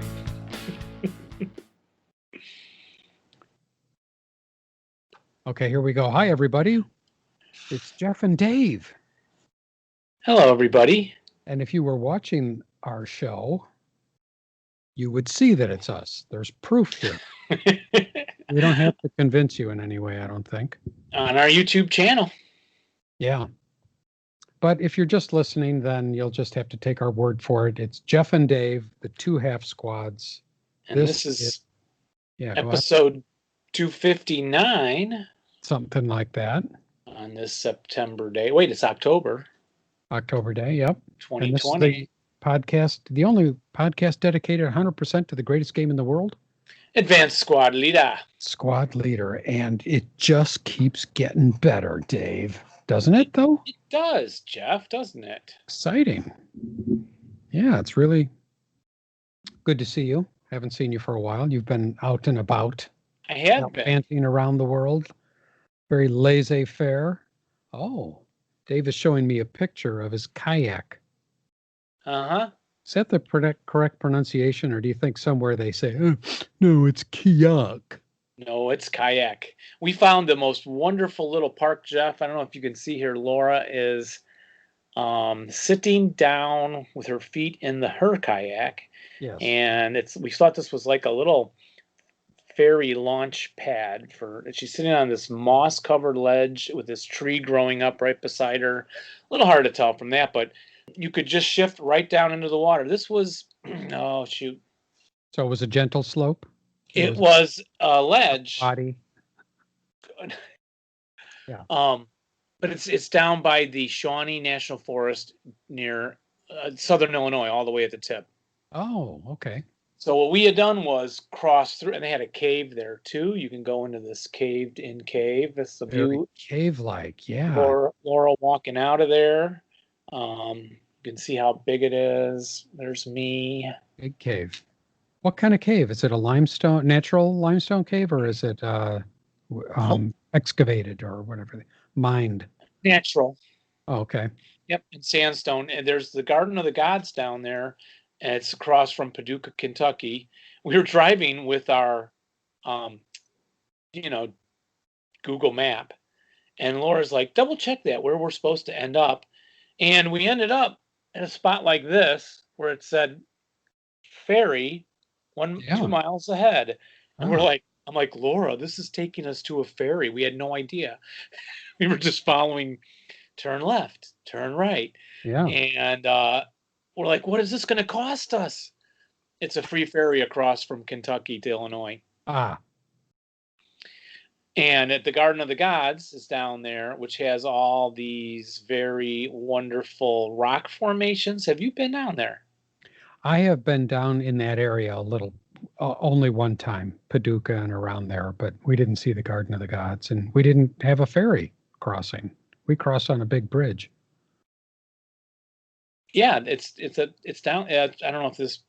listening. Okay, here we go. Hi, everybody. It's Jeff and Dave. Hello, everybody. And if you were watching our show, you would see that it's us. There's proof here. We don't have to convince you in any way, I don't think. On our YouTube channel. Yeah. But if you're just listening, then you'll just have to take our word for it. It's Jeff and Dave, the two half squads. And this is yeah, episode 259. Something like that. On this September day. Wait, it's October. October day, yep. 2020. And this is the podcast, the only podcast dedicated 100% to the greatest game in the world. Advanced Squad Leader. Squad Leader. And it just keeps getting better, Dave. Doesn't it, though? It does, Jeff, doesn't it? Exciting. Yeah, it's really good to see you. Haven't seen you for a while. You've been out and about. I have been. Panting around the world. Very laissez-faire. Oh, Dave is showing me a picture of his kayak. Uh-huh. Is that the correct pronunciation, or do you think somewhere they say, oh, no, it's kayak? No, it's kayak. We found the most wonderful little park, Jeff. I don't know if you can see here. Laura is sitting down with her feet in her kayak. Yes. And we thought this was like a little ferry launch pad she's sitting on this moss-covered ledge with this tree growing up right beside her. A little hard to tell from that, but you could just shift right down into the water. This was, oh, shoot. So it was a gentle slope? It was a ledge. Body. Good. Yeah. But it's down by the Shawnee National Forest near southern Illinois, all the way at the tip. Oh, okay. So what we had done was cross through, and they had a cave there too. You can go into this caved-in cave. It's the view. Cave-like, yeah. Laura walking out of there. You can see how big it is. There's me. Big cave. What kind of cave? Is it a natural limestone cave, or is it excavated or whatever? Mined? Natural. Oh, okay. Yep, in sandstone. And there's the Garden of the Gods down there. And it's across from Paducah, Kentucky. We were driving with our, Google map. And Laura's like, double check that, where we're supposed to end up. And we ended up at a spot like this, where it said ferry 2 miles ahead. And I'm like, Laura, this is taking us to a ferry. We had no idea. We were just following, turn left, turn right. Yeah. And we're like, what is this going to cost us? It's a free ferry across from Kentucky to Illinois. Ah. And at the Garden of the Gods is down there, which has all these very wonderful rock formations. Have you been down there? I have been down in that area a little, only one time, Paducah and around there, but we didn't see the Garden of the Gods, and we didn't have a ferry crossing. We crossed on a big bridge. Yeah, it's down. I don't know if this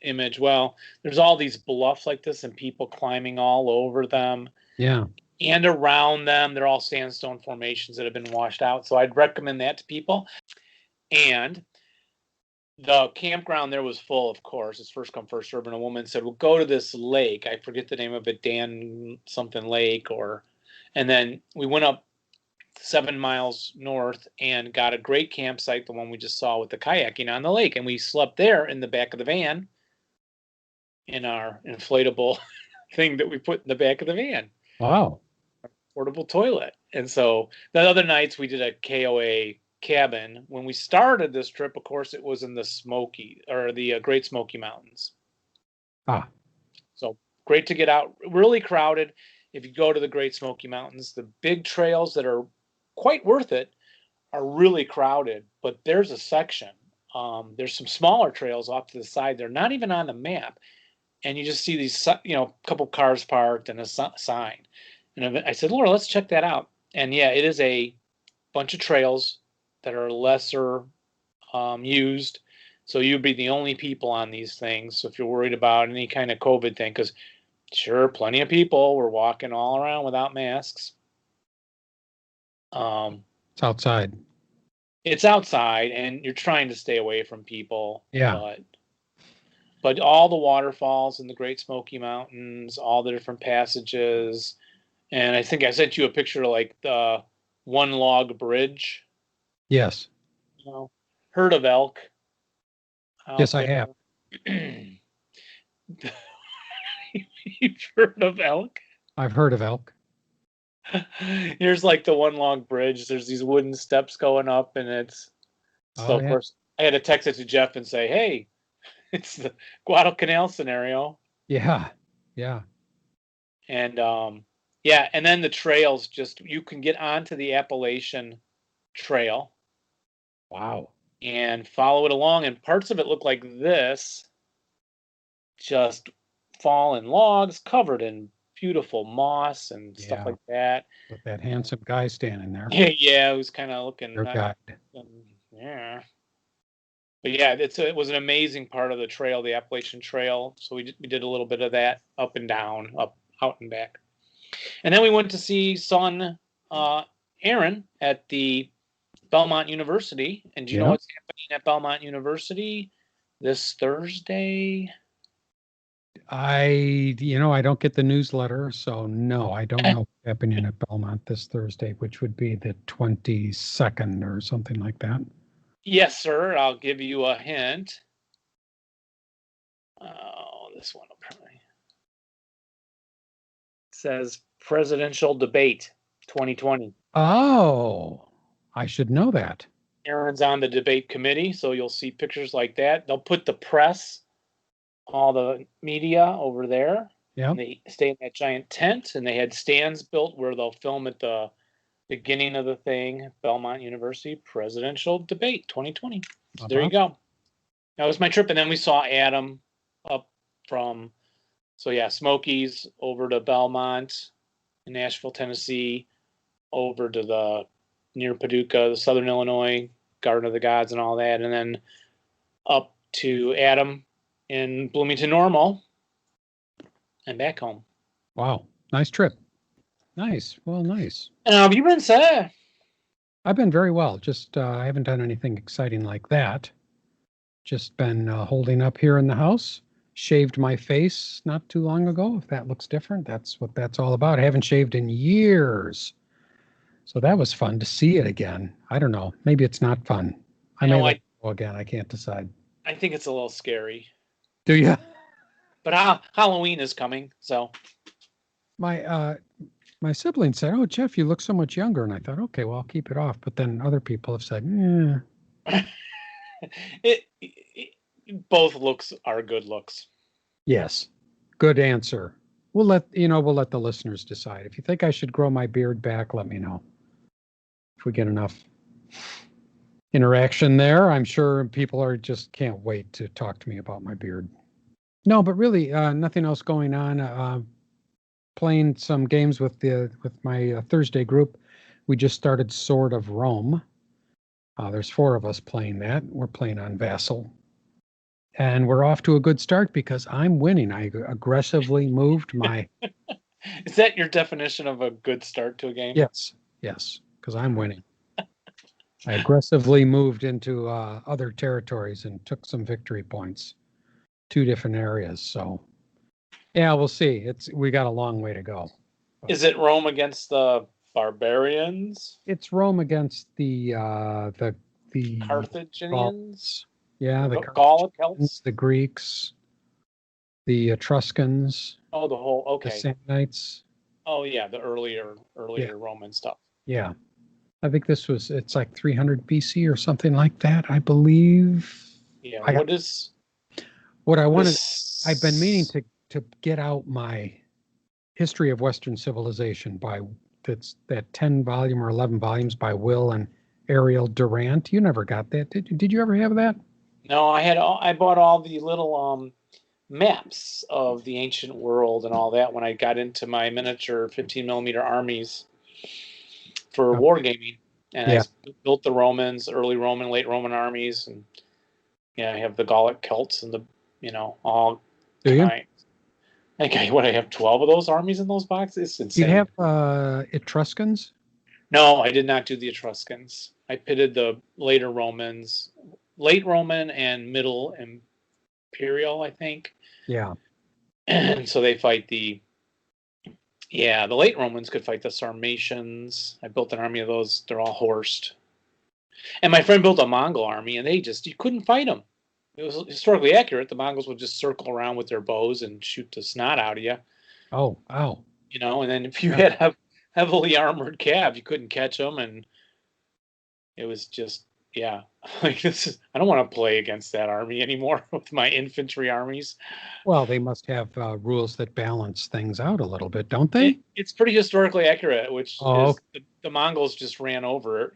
image. Well, there's all these bluffs like this, and people climbing all over them. Yeah. And around them, they're all sandstone formations that have been washed out. So I'd recommend that to people. And the campground there was full, of course. It's first come, first served. And a woman said, "Well, go to this lake." I forget the name of it, Dan something Lake, and then we went up 7 miles north and got a great campsite, the one we just saw with the kayaking on the lake. And we slept there in the back of the van in our inflatable thing that we put in the back of the van. Wow. Portable toilet. And so the other nights we did a KOA cabin. When we started this trip, of course, it was in the Great Smoky Mountains. Ah. So great to get out. Really crowded. If you go to the Great Smoky Mountains, the big trails that are quite worth it are really crowded, but there's a section. There's some smaller trails off to the side. They're not even on the map. And you just see these, couple cars parked and a sign. And I said, Laura, let's check that out. And yeah, it is a bunch of trails that are lesser used. So you'd be the only people on these things. So if you're worried about any kind of COVID thing, because sure, plenty of people were walking all around without masks. It's outside. It's outside, and you're trying to stay away from people. Yeah. But but all the waterfalls in the Great Smoky Mountains, all the different passages, and I think I sent you a picture of like the one log bridge. Yes. You know, herd of elk out Yes, I have. there. You've heard of elk? I've heard of elk. Here's like the one log bridge. There's these wooden steps going up, and it's so Oh, of yeah. course I had to text it to Jeff and say, "Hey, it's the Guadalcanal scenario." Yeah. Yeah. And yeah, and then the trails, just you can get onto the Appalachian Trail Wow. and follow it along, and parts of it look like this, just fallen logs covered in beautiful moss and stuff Yeah. like that. With that handsome guy standing there. Yeah, it was kind of looking Your guide. yeah. But yeah, it was an amazing part of the trail, the Appalachian Trail. So we did a little bit of that, up and down, up, out and back. And then we went to see son Aaron at the Belmont University. And do you know Yeah. what's happening at Belmont University this Thursday? I don't get the newsletter, so no, I don't know what's happening at Belmont this Thursday, which would be the 22nd or something like that. Yes, sir. I'll give you a hint. Oh, this one apparently says presidential debate 2020. Oh, I should know that. Aaron's on the debate committee, so you'll see pictures like that. They'll put the press, all the media over there. Yeah. They stay in that giant tent, and they had stands built where they'll film at the beginning of the thing. Belmont University presidential debate 2020. So there you go. That was my trip, and then we saw Adam up from, so yeah, Smokies over to Belmont in Nashville, Tennessee, over to the near Paducah, the Southern Illinois Garden of the Gods and all that, and then up to Adam in Bloomington Normal and back home. Wow, nice trip. Nice. Well, nice. And how have you been, sir? I've been very well. Just I haven't done anything exciting like that. Just been holding up here in the house. Shaved my face not too long ago. If that looks different, that's what that's all about. I haven't shaved in years. So that was fun to see it again. I don't know. Maybe it's not fun. I may let it go again. I can't decide. I think it's a little scary. Do you? But Halloween is coming, so. My siblings said, "Oh, Jeff, you look so much younger." And I thought, okay, well, I'll keep it off. But then other people have said, Both looks are good looks. Yes. Good answer. We'll let the listeners decide. If you think I should grow my beard back, let me know. If we get enough interaction there, I'm sure people are just can't wait to talk to me about my beard. No, but really, nothing else going on. Playing some games with my Thursday group. We just started Sword of Rome. There's 4 of us playing that. We're playing on Vassal. And we're off to a good start because I'm winning. I aggressively moved my... Is that your definition of a good start to a game? Yes, because I'm winning. I aggressively moved into other territories and took some victory points. 2 different areas, so... Yeah, we'll see. We got a long way to go. Is it Rome against the barbarians? It's Rome against the Carthaginians? Yeah, the Celts? The Greeks, the Etruscans. Oh, the whole, okay. The Samnites. Oh, yeah, the earlier Roman stuff. Yeah. I think it's like 300 BC or something like that, I believe. Yeah, I've been meaning to get out my History of Western Civilization that's that 10 volume or 11 volumes by Will and Ariel Durant. You never got that, did you ever have that? No, I bought all the little maps of the ancient world and all that when I got into my miniature 15 millimeter armies for wargaming, and I built the Romans, early Roman, late Roman armies, and I have the Gallic Celts and all kinds. I have 12 of those armies in those boxes. It's insane. Do you have Etruscans? No, I did not do the Etruscans. I pitted the later Romans, late Roman and middle and Imperial, I think. Yeah. And so they fight the late Romans could fight the Sarmatians. I built an army of those. They're all horsed. And my friend built a Mongol army, and you couldn't fight them. It was historically accurate. The Mongols would just circle around with their bows and shoot the snot out of you. Oh, wow. And then if you had heavily armored cav, you couldn't catch them, and it was just, I don't want to play against that army anymore with my infantry armies. Well, they must have rules that balance things out a little bit, don't they? It's pretty historically accurate, which is the Mongols just ran over,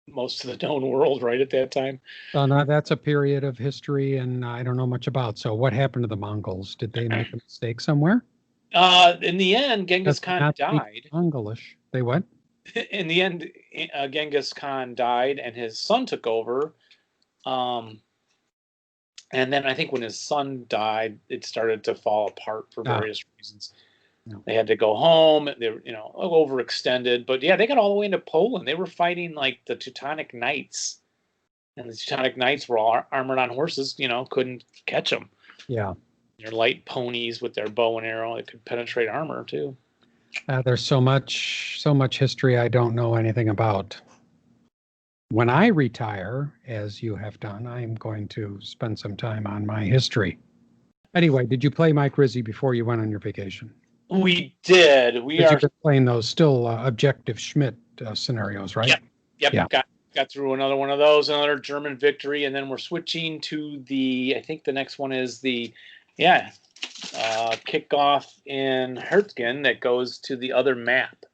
most of the known world right at that time. Well, now that's a period of history and I don't know much about. So what happened to the Mongols? Did they make a mistake somewhere? In the end, Genghis Khan died. Mongolish. They what? In the end, Genghis Khan died and his son took over. And then I think when his son died, it started to fall apart for various reasons. No. They had to go home. They were, overextended. But they got all the way into Poland. They were fighting like the Teutonic Knights. And the Teutonic Knights were all armored on horses, couldn't catch them. Yeah. They're light ponies with their bow and arrow. It could penetrate armor too. There's so much history I don't know anything about. When I retire, as you have done, I'm going to spend some time on my history. Anyway, did you play Mike Rizzi before you went on your vacation? We did. You've been playing those still Objective Schmidt scenarios, right? Yep. Yeah. Got through another one of those, another German victory, and then we're switching to I think the next one is the kickoff in Hertgen that goes to the other map,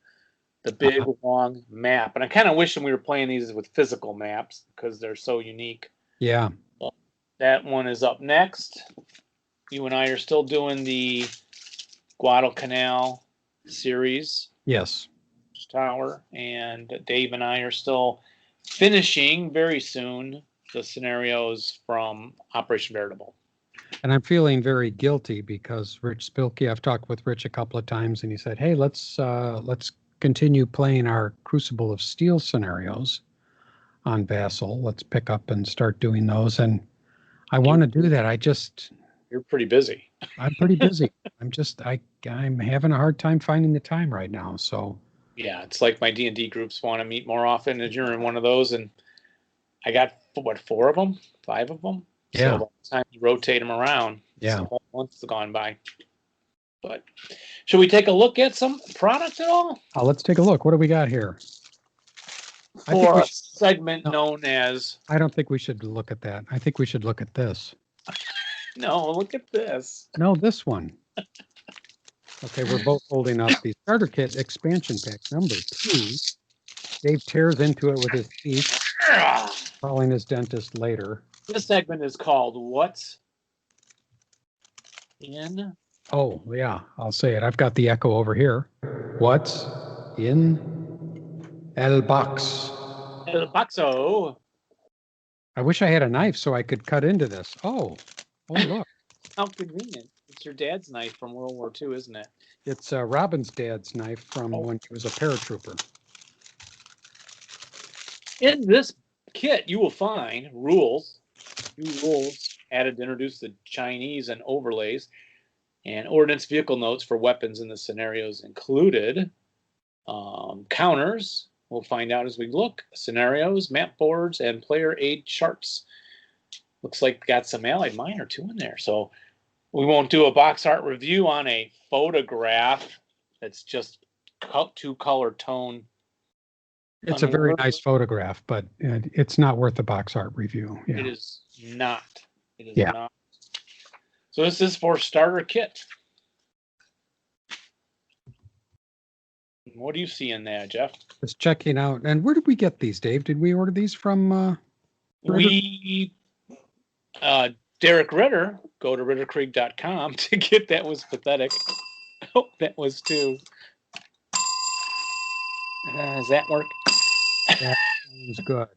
the big long map. And I kind of wish we were playing these with physical maps because they're so unique. Yeah. Well, that one is up next. You and I are still doing the Guadalcanal series. Yes. Watchtower, and Dave and I are still finishing very soon the scenarios from Operation Veritable. And I'm feeling very guilty because Rich Spilkey, I've talked with Rich a couple of times, and he said, "Hey, let's continue playing our Crucible of Steel scenarios on Vassal. Let's pick up and start doing those." And I want to do that. You're pretty busy. I'm pretty busy. I'm having a hard time finding the time right now. So yeah, it's like my D&D groups want to meet more often, and you're in one of those, and I got 4 of them, 5 of them. Yeah. So by the time you rotate them around, a whole month's gone by. But should we take a look at some product at all? Let's take a look. What do we got here? For a segment known as... I don't think we should look at that. I think we should look at this. No, look at this. No, this one. Okay, we're both holding up the starter kit expansion pack number 2. Dave tears into it with his teeth, calling his dentist later. This segment is called What's in? Oh, yeah, I'll say it. I've got the echo over here. What's in El Box? El Boxo. I wish I had a knife so I could cut into this. Oh, look. How convenient. It's your dad's knife from World War II, isn't it? It's Robin's dad's knife from when he was a paratrooper. In this kit, you will find new rules added to introduce the Chinese and overlays, and ordnance vehicle notes for weapons in the scenarios included. Counters, we'll find out as we look. Scenarios, map boards, and player aid charts. Looks like got some Allied Minor too in there. So we won't do a box art review on a photograph that's just 2 color tone. It's a very nice photograph, but it's not worth a box art review. Yeah. It is not. It is not. So this is for starter kit. What do you see in there, Jeff? Just checking out. And where did we get these, Dave? Did we order these from? Derek Ritter, go to ritterkrieg.com to get. That was pathetic. Oh, that was too. Does that work? That sounds good.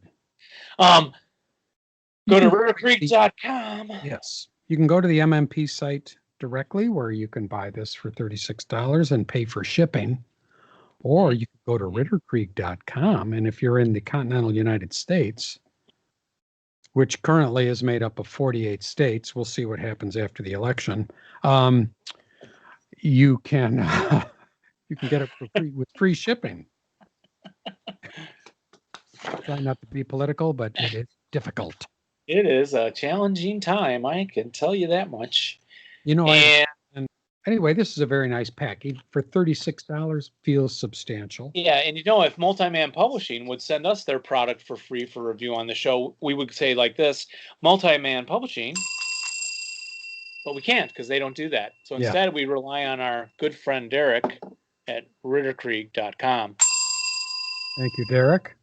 Go to ritterkrieg.com. Yes. You can go to the MMP site directly where you can buy this for $36 and pay for shipping. Or you can go to ritterkrieg.com, and if you're in the continental United States, which currently is made up of 48 states. We'll see what happens after the election. You can you can get it for free with free shipping. Try not to be political, but it is difficult. It is a challenging time, I can tell you that much. You know, And anyway, this is a very nice pack. For $36, feels substantial. yeah, and you know, if Mult-man Publishing would send us their product for free for review on the show, we would say like this, Mult-man Publishing, but we can't because they don't do that. So instead, we rely on our good friend Derek at ritterkrieg.com. Thank you, Derek.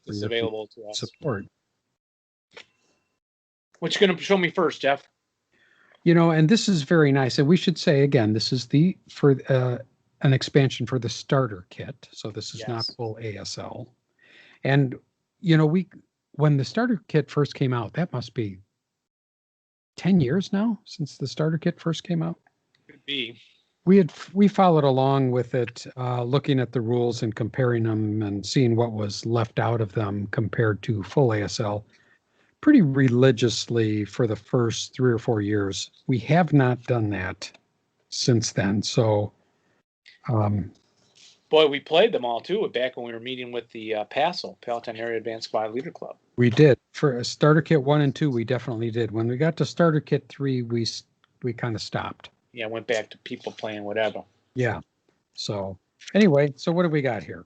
It's available to us. Support. What you going to show me first, Jeff? You know, and this is very nice. And we should say again, this is for an expansion for the starter kit. So this is not full ASL. And you know, when the starter kit first came out, that must be 10 years now since the starter kit first came out. Could be. We followed along with it, looking at the rules and comparing them and seeing what was left out of them compared to full ASL pretty religiously for the first 3 or 4 years. We have not done that since then. So, boy, we played them all too back when we were meeting with the Palatine Area Advanced Squad Leader Club. We did. For a starter kit 1 and 2, we definitely did. When we got to starter kit 3, we kind of stopped. Yeah, went back to people playing whatever. Yeah. So anyway, so what do we got here?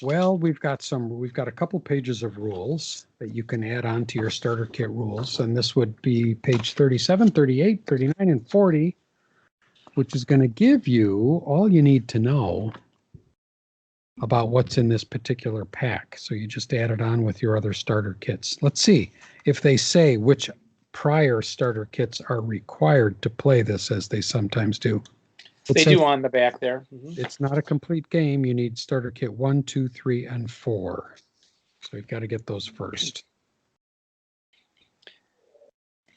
Well, we've got a couple pages of rules that you can add on to your starter kit rules. And this would be page 37, 38, 39, and 40, which is going to give you all you need to know about what's in this particular pack. So you just add it on with your other starter kits. Let's see if they say which prior starter kits are required to play this, as they sometimes do. They do on the back there. Mm-hmm. It's not a complete game. You need starter kit 1, 2, 3, and 4. So you've got to get those first.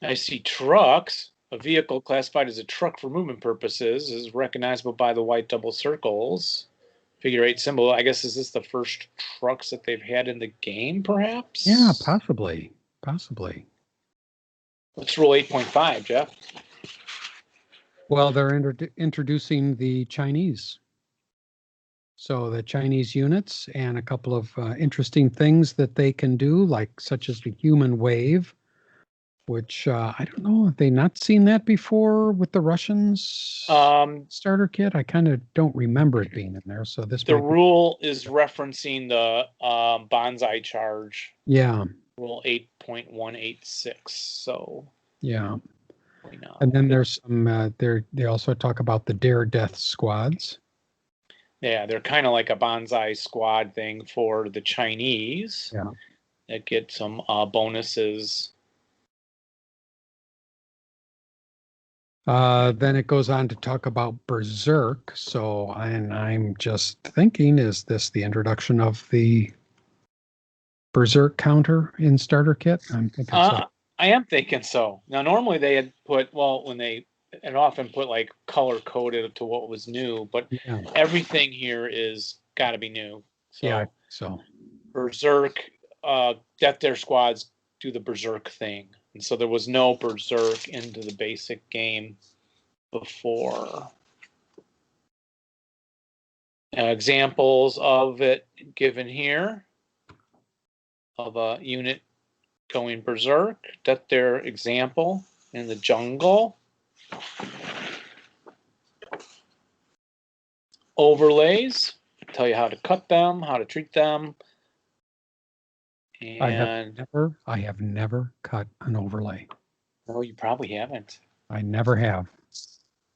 I see trucks. A vehicle classified as a truck for movement purposes is recognizable by the white double circles. Figure 8 symbol. I guess, is this the first trucks that they've had in the game, perhaps? Yeah, possibly. Possibly. What's rule 8.5, Jeff? Well, they're introducing the Chinese. So the Chinese units and a couple of interesting things that they can do, like such as the human wave, which I don't know, have they not seen that before with the Russians starter kit? I kind of don't remember it being in there. So the rule is referencing the bonsai charge. Yeah. Rule 8.186. So yeah. And then there's some they also talk about the dare death squads. Yeah, they're kind of like a bonsai squad thing for the Chinese. Yeah. That get some bonuses. Then it goes on to talk about Berserk. So, and I'm just thinking, is this the introduction of the Berserk counter in starter kit? I'm thinking so. I am thinking so. Now, normally they had put, when they had often put like color coded to what was new, but everything here is got to be new. So, yeah, so Berserk, Death Dare squads do the Berserk thing. And so there was no Berserk into the basic game before. Examples of it given here of a unit going Berserk. Death Dare example in the jungle. Overlays tell you how to cut them, how to treat them. And I have never cut an overlay. No, you probably haven't. I never have.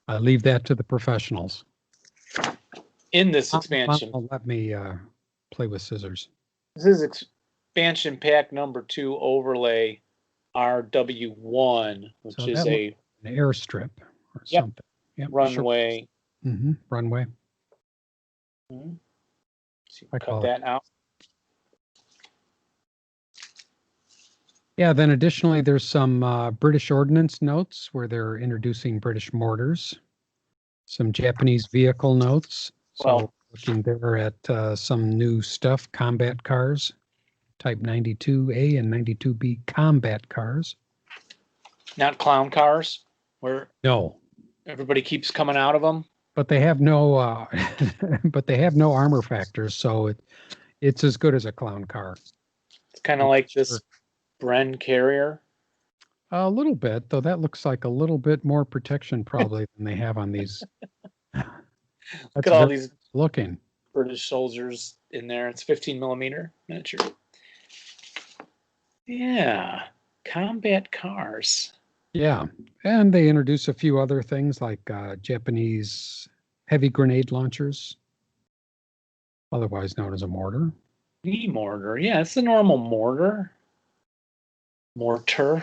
I leave that to the professionals. In this expansion. Let me play with scissors. This is expansion pack number 2 overlay RW1, which is an airstrip or something. Yep, runway. Sure. Mm-hmm. Runway. Mm-hmm. So you cut that out. Yeah, then additionally, there's some British ordnance notes where they're introducing British mortars, some Japanese vehicle notes. So looking there at some new stuff, combat cars. Type 92A and 92B combat cars. Not clown cars, where No, everybody keeps coming out of them. but they have no but they have no armor factors, so it's as good as a clown car. It's kind of like this Bren carrier. A little bit, though that looks like a little bit more protection probably than they have on these. Look at all these looking British soldiers in there. It's 15 millimeter miniature. Yeah, combat cars. Yeah, and they introduce a few other things like Japanese heavy grenade launchers, otherwise known as a mortar. The mortar, yeah, it's a normal mortar. Mortar.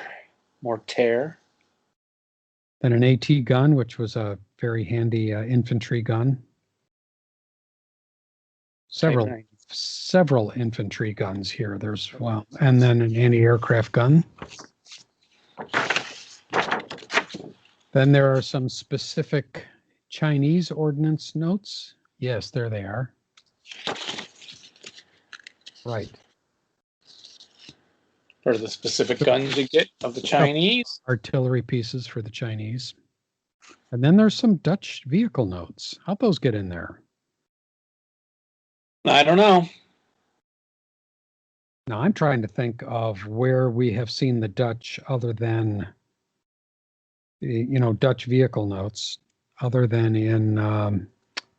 Then an AT gun, which was a very handy infantry gun. Several infantry guns here. And then an anti-aircraft gun. Then there are some specific Chinese ordnance notes. Yes, there they are. Right. For the specific guns you get of the Chinese. Artillery pieces for the Chinese. And then there's some Dutch vehicle notes. How'd those get in there? I don't know. Now I'm trying to think of where we have seen the Dutch other than, Dutch vehicle notes, other than in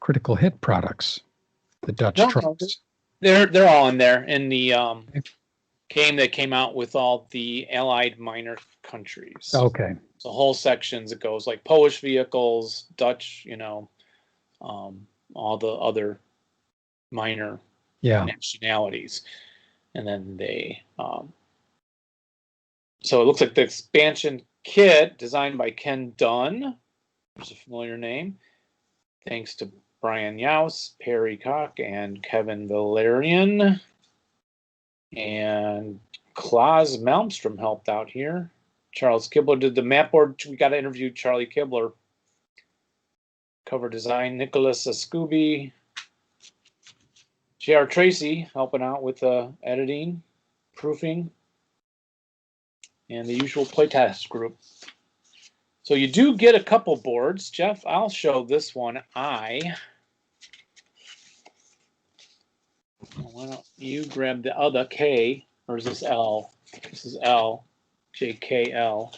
critical hit products, the Dutch trucks. They're all in there in the game that came out with all the Allied minor countries. Okay. So whole sections it goes like Polish vehicles, Dutch, all the other minor nationalities, and then they so it looks like the expansion kit designed by Ken Dunn, which is a familiar name, thanks to Brian Yaus, Perry Koch, and Kevin Valerian, and Klaus Malmstrom helped out here. Charles Kibler did the map board. We got to interview Charlie Kibler. Cover design, Nicholas Scooby. J.R. Tracy helping out with editing, proofing, and the usual playtest group. So you do get a couple boards. Jeff, I'll show this one. Why don't you grab the other K, or is this L? This is L, JKL.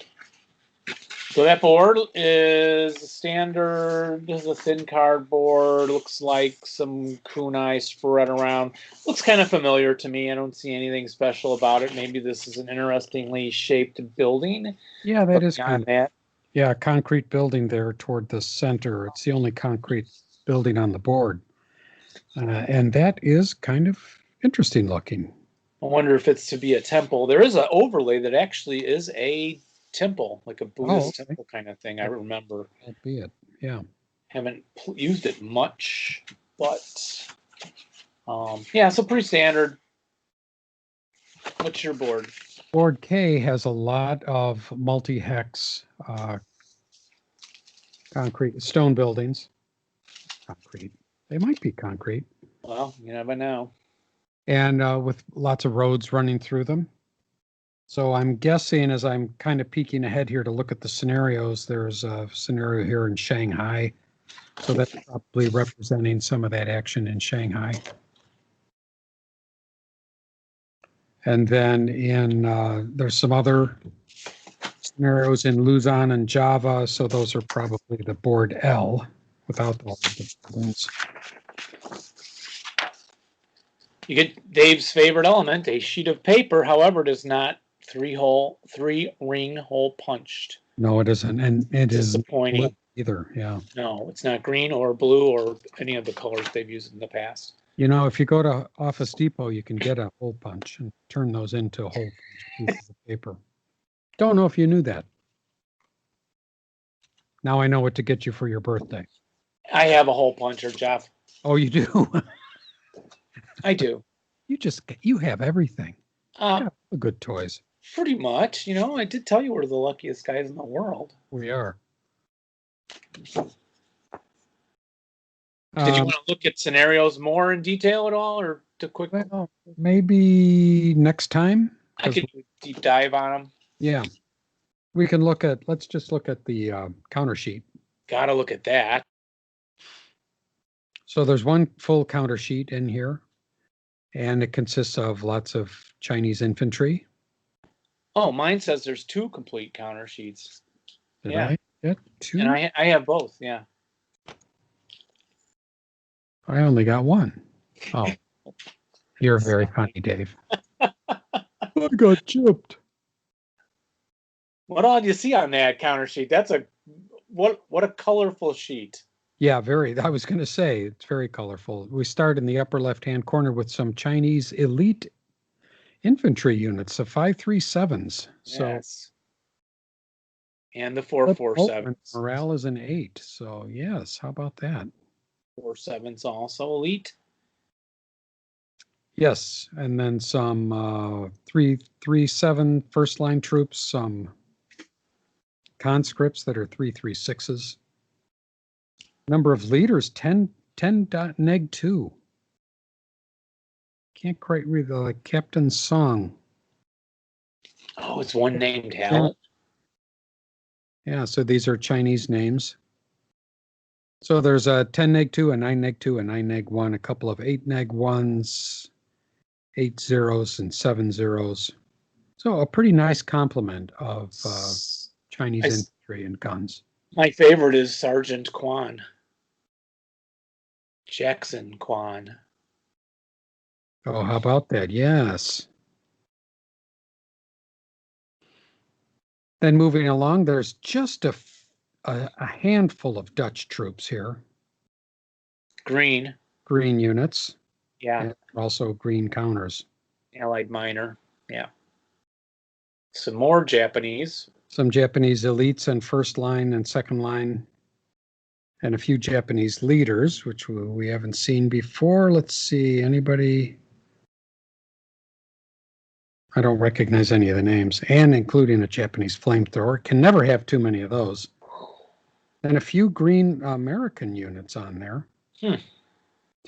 So that board is standard. This is a thin cardboard. Looks like some kunai spread around. Looks kind of familiar to me. I don't see anything special about it. Maybe this is an interestingly shaped building. Yeah, that is kind of that. Yeah, concrete building there toward the center. It's the only concrete building on the board. And that is kind of interesting looking. I wonder if it's to be a temple. There is an overlay that actually is a temple, like a Buddhist temple kind of thing. I remember. That'd be it. Yeah. Haven't used it much, but yeah, so pretty standard. What's your board? Board K has a lot of multi-hex concrete stone buildings. Concrete. They might be concrete. Well, you never know. And with lots of roads running through them. So I'm guessing, as I'm kind of peeking ahead here to look at the scenarios, there's a scenario here in Shanghai. So that's probably representing some of that action in Shanghai. And then there's some other scenarios in Luzon and Java. So those are probably the board L without all the buildings. You get Dave's favorite element, a sheet of paper. However, it is not three ring hole punched. No, it isn't, and it is disappointing either. Yeah. No, it's not green or blue or any of the colors they've used in the past. If you go to Office Depot, you can get a hole punch and turn those into a hole punch piece of paper. Don't know if you knew that. Now I know what to get you for your birthday. I have a hole puncher, Jeff. Oh, you do? I do. You have everything. Good toys. Pretty much. I did tell you we're the luckiest guys in the world. We are. Did you want to look at scenarios more in detail at all, or a quick? Well, maybe next time. I could do a deep dive on them. Yeah, we can let's just look at the counter sheet. Gotta look at that. So there's one full counter sheet in here, and it consists of lots of Chinese infantry. Oh, mine says there's 2 complete counter sheets. Did I get 2? And I have both, yeah. I only got 1. Oh, you're very funny, Dave. I got chipped. What all do you see on that counter sheet? That's what a colorful sheet. Yeah, I was going to say, it's very colorful. We start in the upper left-hand corner with some Chinese elite infantry units, the 537s. Yes. And the 447s. Morale is an 8. So, yes, how about that? 447s also elite. Yes, and then some 337 first-line troops, some conscripts that are 336s. Number of leaders, 10.neg2. Can't quite read the captain's song. Oh, it's one named Hal. Yeah, so these are Chinese names. So there's a 10-neg2, a 9-neg2, a 9-neg1, a couple of 8-neg1s, 8 zeros and 7 zeros. So a pretty nice complement of Chinese infantry and guns. My favorite is Sergeant Quan. Jackson Quan. Oh, how about that? Yes. Then moving along, there's just a handful of Dutch troops here. Green units. Yeah. And also green counters. Allied minor. Yeah. Some more Japanese. Some Japanese elites in first line and second line. And a few Japanese leaders, which we haven't seen before. Let's see, anybody? I don't recognize any of the names, and including a Japanese flamethrower. Can never have too many of those. And a few green American units on there.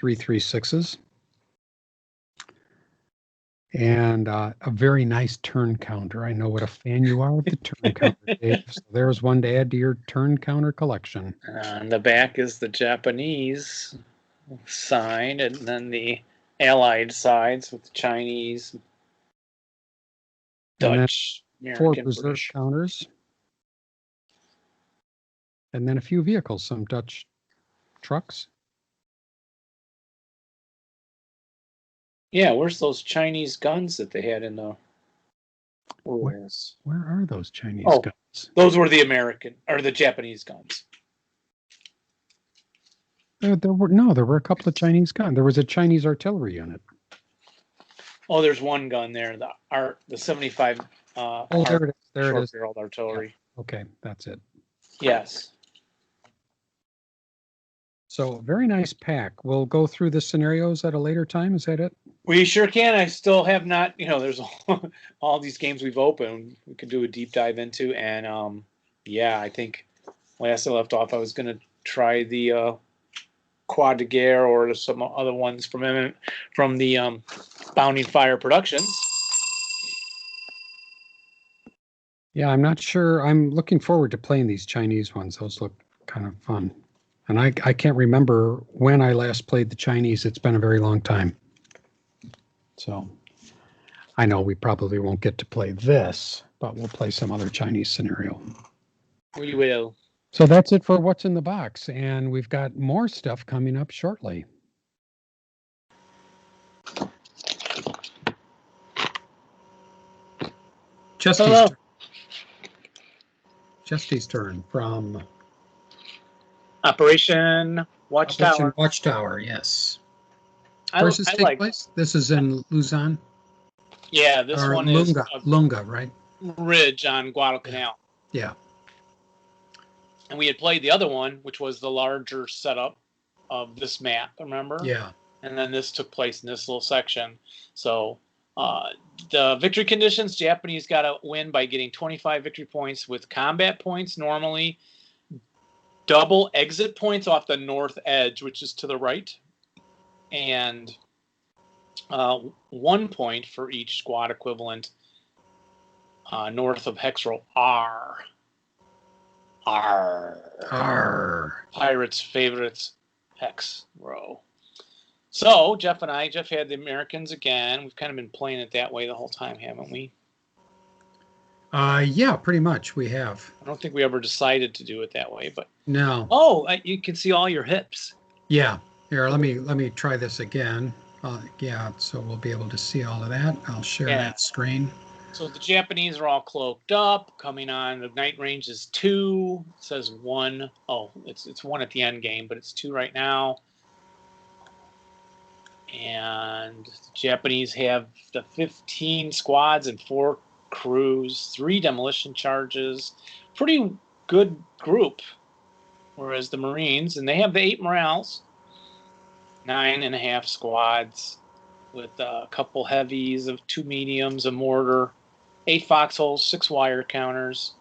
336s. And a very nice turn counter. I know what a fan you are of the turn counter, Dave. So there's one to add to your turn counter collection. On the back is the Japanese side, and then the Allied sides with the Chinese, Dutch, Four American, reserve British. counters. And then a few vehicles, some Dutch trucks. Yeah, where's those Chinese guns that they had in the wars? Where are those Chinese guns? Those were the American or the Japanese guns. There were a couple of Chinese guns. There was a Chinese artillery unit. Oh, there's one gun there, the 75 there it is. short-barreled artillery. Yeah. Okay, that's it. Yes. So very nice pack. We'll go through the scenarios at a later time. Is that it? We sure can. I still have not, there's all these games we've opened we could do a deep dive into. And I think last I left off, I was going to try the Quad de Guerre or some other ones from the Bounding Fire Productions. Yeah, I'm not sure. I'm looking forward to playing these Chinese ones. Those look kind of fun. And I can't remember when I last played the Chinese. It's been a very long time. So I know we probably won't get to play this, but we'll play some other Chinese scenario. We will. So that's it for what's in the box. And we've got more stuff coming up shortly. Chesty's turn from Operation Watchtower. Watchtower, yes. Where's this take place? This is in Luzon? Yeah, this one is Lunga, right? Ridge on Guadalcanal. Yeah. And we had played the other one, which was the larger setup of this map, remember? Yeah. And then this took place in this little section. So the victory conditions, Japanese got to win by getting 25 victory points with combat points normally, double exit points off the north edge, which is to the right, and 1 point for each squad equivalent north of hex row R. Arr. Pirates' favorites hex row. So Jeff had the Americans again. We've kind of been playing it that way the whole time, haven't we? Yeah, pretty much we have. I don't think we ever decided to do it that way, but no. Oh, you can see all your hips. Yeah. Here, let me try this again. Yeah, so we'll be able to see all of that. I'll share that screen. So the Japanese are all cloaked up, coming on. The night range is 2. It says 1. Oh, it's 1 at the end game, but it's 2 right now. And the Japanese have the 15 squads and 4 crews, 3 demolition charges. Pretty good group. Whereas the Marines, and they have the 8 morales, 9.5 squads with a couple heavies, of 2 mediums, a mortar, 8 foxholes, 6 wire counters,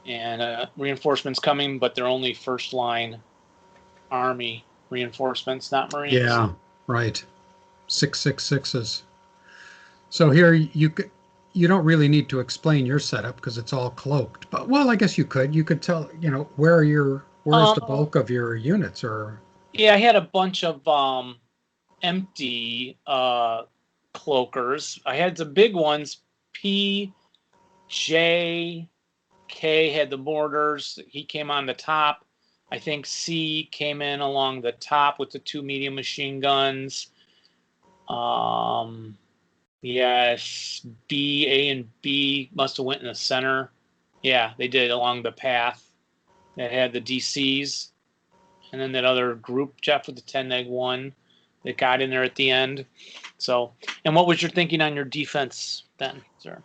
and reinforcements coming, but they're only first line army reinforcements, not Marines. Yeah, right. 666s. So here you don't really need to explain your setup because it's all cloaked. But well, I guess you could tell, where is the bulk of your units? Or yeah, I had a bunch of empty cloakers. I had the big ones. P, J, K had the mortars. He came on the top. I think C came in along the top with the 2 medium machine guns. Yes, B, A, and B must have went in the center. Yeah, they did along the path that had the DCs. And then that other group, Jeff, with the 10-1 that got in there at the end. So, and what was your thinking on your defense then, sir?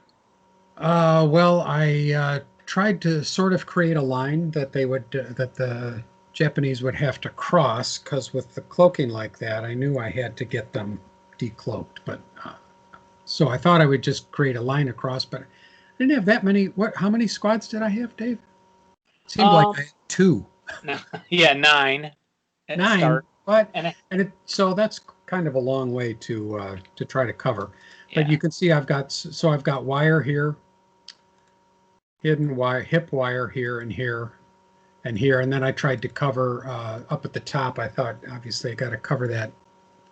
Well, I tried to sort of create a line that that the Japanese would have to cross, because with the cloaking like that, I knew I had to get them decloaked. But so I thought I would just create a line across, but I didn't have that many. How many squads did I have, Dave? It seemed like I had 2. Yeah, 9. 9. Start. But so that's kind of a long way to try to cover. Yeah. But you can see I've got wire here, hidden wire, hip wire here and here and here, and then I tried to cover up at the top. I thought obviously I got to cover that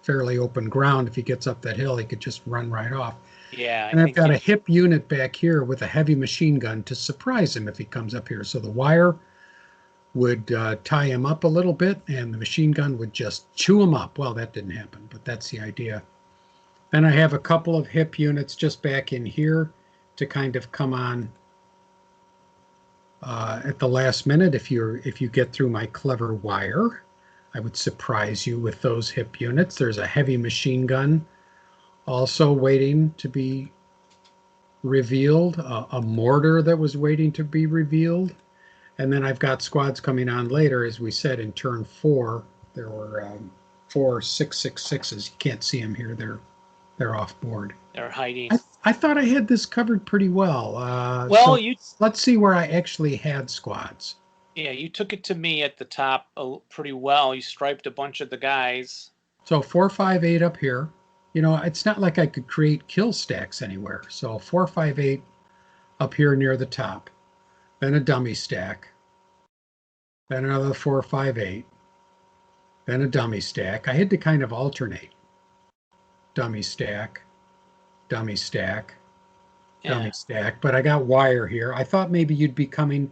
fairly open ground. If he gets up that hill, he could just run right off. Yeah. And I've got a hip unit back here with a heavy machine gun to surprise him if he comes up here. So the wire would tie him up a little bit, and the machine gun would just chew him up. Well, that didn't happen, but that's the idea. Then I have a couple of hip units just back in here to kind of come on at the last minute. If you get through my clever wire, I would surprise you with those hip units. There's a heavy machine gun also waiting to be revealed, a mortar that was waiting to be revealed. And then I've got squads coming on later. As we said, in turn 4, there were 4 666s. You can't see them here. They're off board. They're hiding. I thought I had this covered pretty well. Let's see where I actually had squads. Yeah, you took it to me at the top pretty well. You striped a bunch of the guys. So 4, 5, 8 up here. It's not like I could create kill stacks anywhere. So 4, 5, 8 up here near the top. Then a dummy stack, then another 4, 5, 8, then a dummy stack. I had to kind of alternate. Dummy stack, dummy stack, dummy stack. But I got wire here. I thought maybe you'd be coming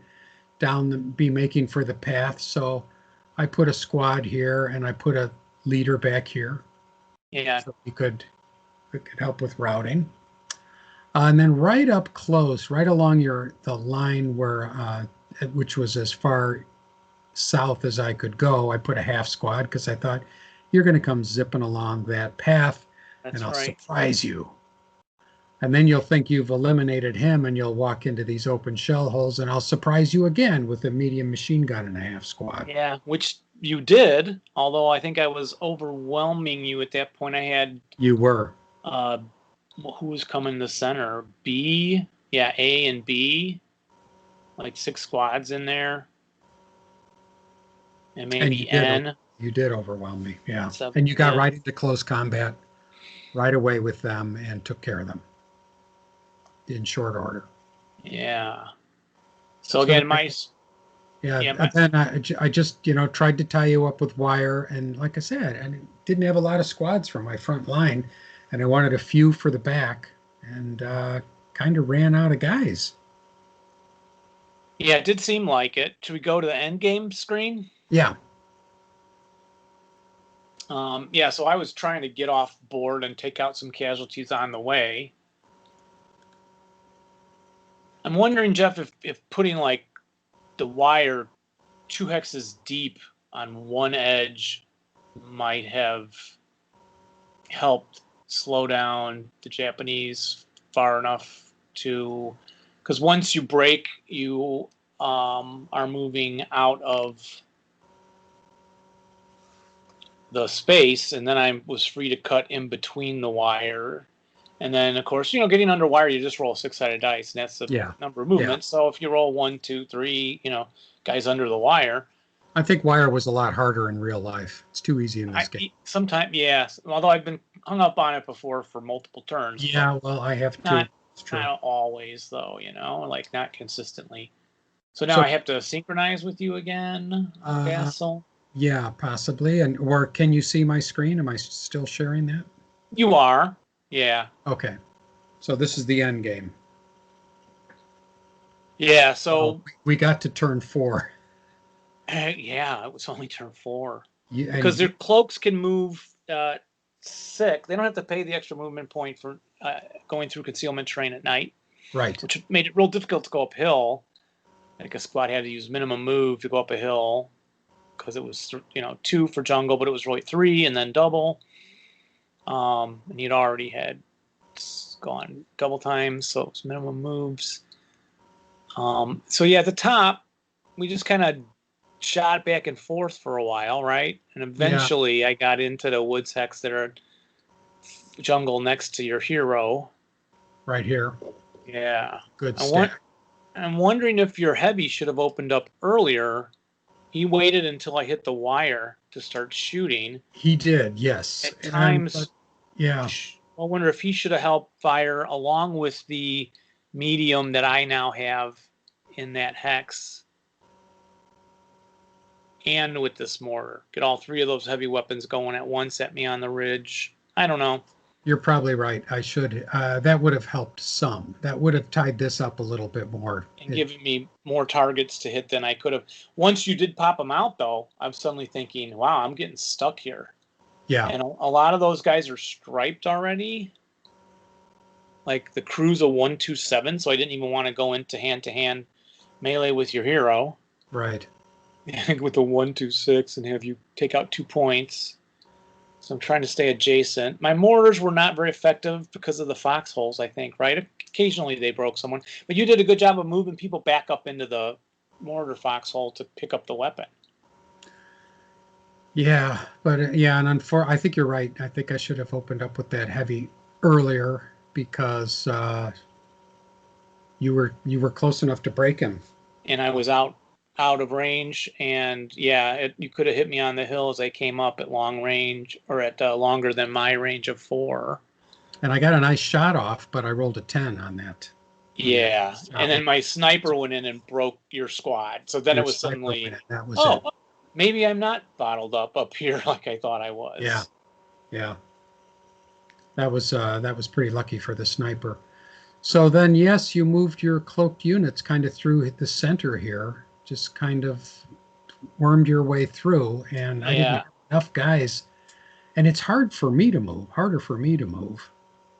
down, be making for the path. So I put a squad here, and I put a leader back here. Yeah. So it could help with routing. And then right up close, right along the line where, which was as far south as I could go, I put a half squad because I thought you're going to come zipping along that path, and I'll surprise you. And then you'll think you've eliminated him, and you'll walk into these open shell holes, and I'll surprise you again with a medium machine gun and a half squad. Yeah, which you did, although I think I was overwhelming you at that point. You were. Who was coming in the center? B? Yeah, A and B. Like 6 squads in there. And maybe N. You did overwhelm me, yeah. 7, and you got right into close combat right away with them and took care of them in short order. Yeah. So again, and then I just, tried to tie you up with wire. And like I said, I didn't have a lot of squads for my front line. And I wanted a few for the back, and kind of ran out of guys. Yeah, it did seem like it. Should we go to the end game screen? Yeah. Yeah, so I was trying to get off board and take out some casualties on the way. I'm wondering, Jeff, if putting like the wire 2 hexes deep on one edge might have helped slow down the Japanese far enough to, because once you break, you are moving out of the space, and then I was free to cut in between the wire. And then, of course, getting under wire, you just roll a 6-sided dice, and that's the number of movements. So if you roll 1, 2, 3, guys under the wire. I think wire was a lot harder in real life. It's too easy in this game. Sometimes, yes. Although I've been hung up on it before for multiple turns. Yeah, well, I have to. It's true. Not always, though, like not consistently. So now I have to synchronize with you again, Vassal? Yeah, possibly. Or can you see my screen? Am I still sharing that? You are. Yeah. Okay. So this is the end game. Yeah, so we got to turn 4. Yeah, it was only turn 4. Yeah, because their cloaks can move 6. They don't have to pay the extra movement point for going through concealment terrain at night. Right. Which made it real difficult to go uphill. Like a squad had to use minimum move to go up a hill because it was 2 for jungle, but it was really 3 and then double. And he'd already had gone double times, so it was minimum moves. So yeah, at the top, we just kind of shot back and forth for a while, right? And eventually I got into the woods hex that are jungle next to your hero. Right here. Yeah. Good stack. I'm wondering if your heavy should have opened up earlier. He waited until I hit the wire to start shooting. He did, yes. At times, yeah. I wonder if he should have helped fire along with the medium that I now have in that hex and with this mortar. Get all 3 of those heavy weapons going at once at me on the ridge. I don't know. You're probably right. I should. That would have helped some. That would have tied this up a little bit more. And given me more targets to hit than I could have. Once you did pop them out, though, I'm suddenly thinking, wow, I'm getting stuck here. Yeah. And a lot of those guys are striped already. Like the crew's a 1-2-7, so I didn't even want to go into hand-to-hand melee with your hero. Right. With a 1-2-6 and have you take out 2 points. So I'm trying to stay adjacent. My mortars were not very effective because of the foxholes, I think, right? Occasionally they broke someone. But you did a good job of moving people back up into the mortar foxhole to pick up the weapon. Yeah, but and I think you're right. I think I should have opened up with that heavy earlier because you were close enough to break him. And I was out of range, and you could have hit me on the hill as I came up at long range, or at longer than my range of 4. And I got a nice shot off, but I rolled a 10 on that. Yeah, and then my sniper went in and broke your squad. So then it was suddenly, that was it. Maybe I'm not bottled up here like I thought I was. Yeah. That was pretty lucky for the sniper. So then, yes, you moved your cloaked units kind of through the center here. Just kind of wormed your way through, and I didn't have enough guys. And it's harder for me to move.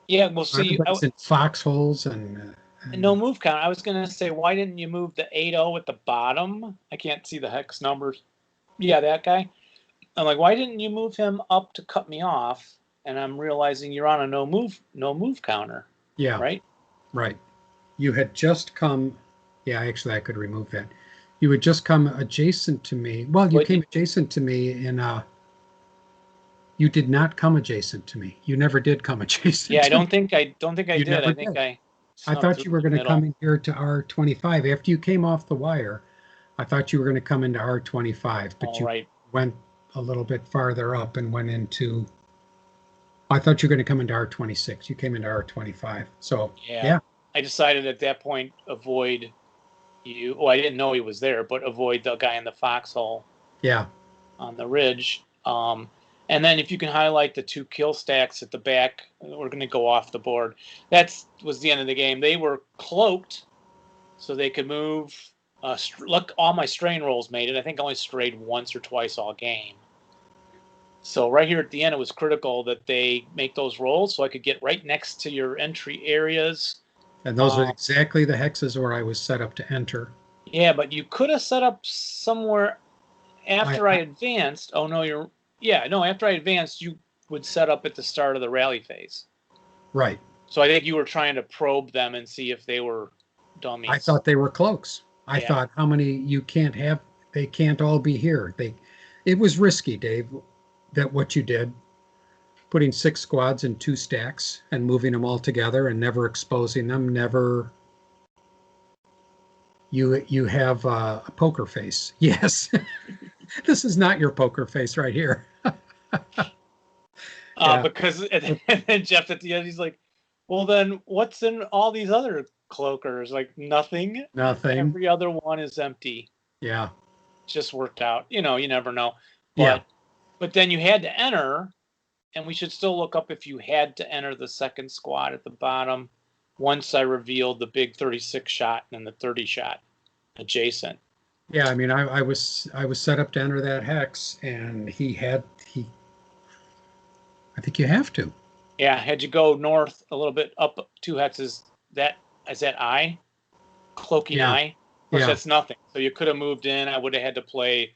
Yeah, well, see, in foxholes and no move count. I was going to say, why didn't you move the 8-0 at the bottom? I can't see the hex numbers. Yeah, that guy. I'm like, why didn't you move him up to cut me off? And I'm realizing you're on a no move counter. Yeah. Right. You had just come. Yeah, actually, I could remove that. You had just come adjacent to me. Well, you came adjacent to me you did not come adjacent to me. You never did come adjacent. Yeah, I don't think I did. I think I thought you were going to come in here to R25 after you came off the wire. I thought you were going to come into R25, but you went a little bit farther up and went into I thought you were going to come into R26. You came into R25. So, Yeah. yeah. I decided at that point, avoid you. Oh, I didn't know he was there, but avoid the guy in the foxhole. Yeah. On the ridge. And then if you can highlight the 2 kill stacks at the back, we're going to go off the board. That was the end of the game. They were cloaked, so they could move. Look, all my strain rolls made it. I think I only strayed once or twice all game. So right here at the end, it was critical that they make those rolls so I could get right next to your entry areas. And those are exactly the hexes where I was set up to enter. Yeah, but you could have set up somewhere after I advanced. Oh, no, after I advanced, you would set up at the start of the rally phase. Right. So I think you were trying to probe them and see if they were dummies. I thought they were cloaks. I thought, how many you can't have, they can't all be here. It was risky, Dave, that what you did, putting 6 squads in 2 stacks and moving them all together and never exposing them, never. You have a poker face. Yes. This is not your poker face right here. Because and then Jeff at the end, he's like, well, then what's in all these other cloakers? Like nothing. Every other one is empty. Yeah. Just worked out. You never know. But then you had to enter, and we should still look up if you had to enter the second squad at the bottom once I revealed the big 36 shot and the 30 shot adjacent. Yeah, I mean, I was set up to enter that hex, and I think you have to. Yeah, had you go north a little bit, up 2 hexes, is that eye? Cloaking eye? Of course, that's nothing. So you could have moved in. I would have had to play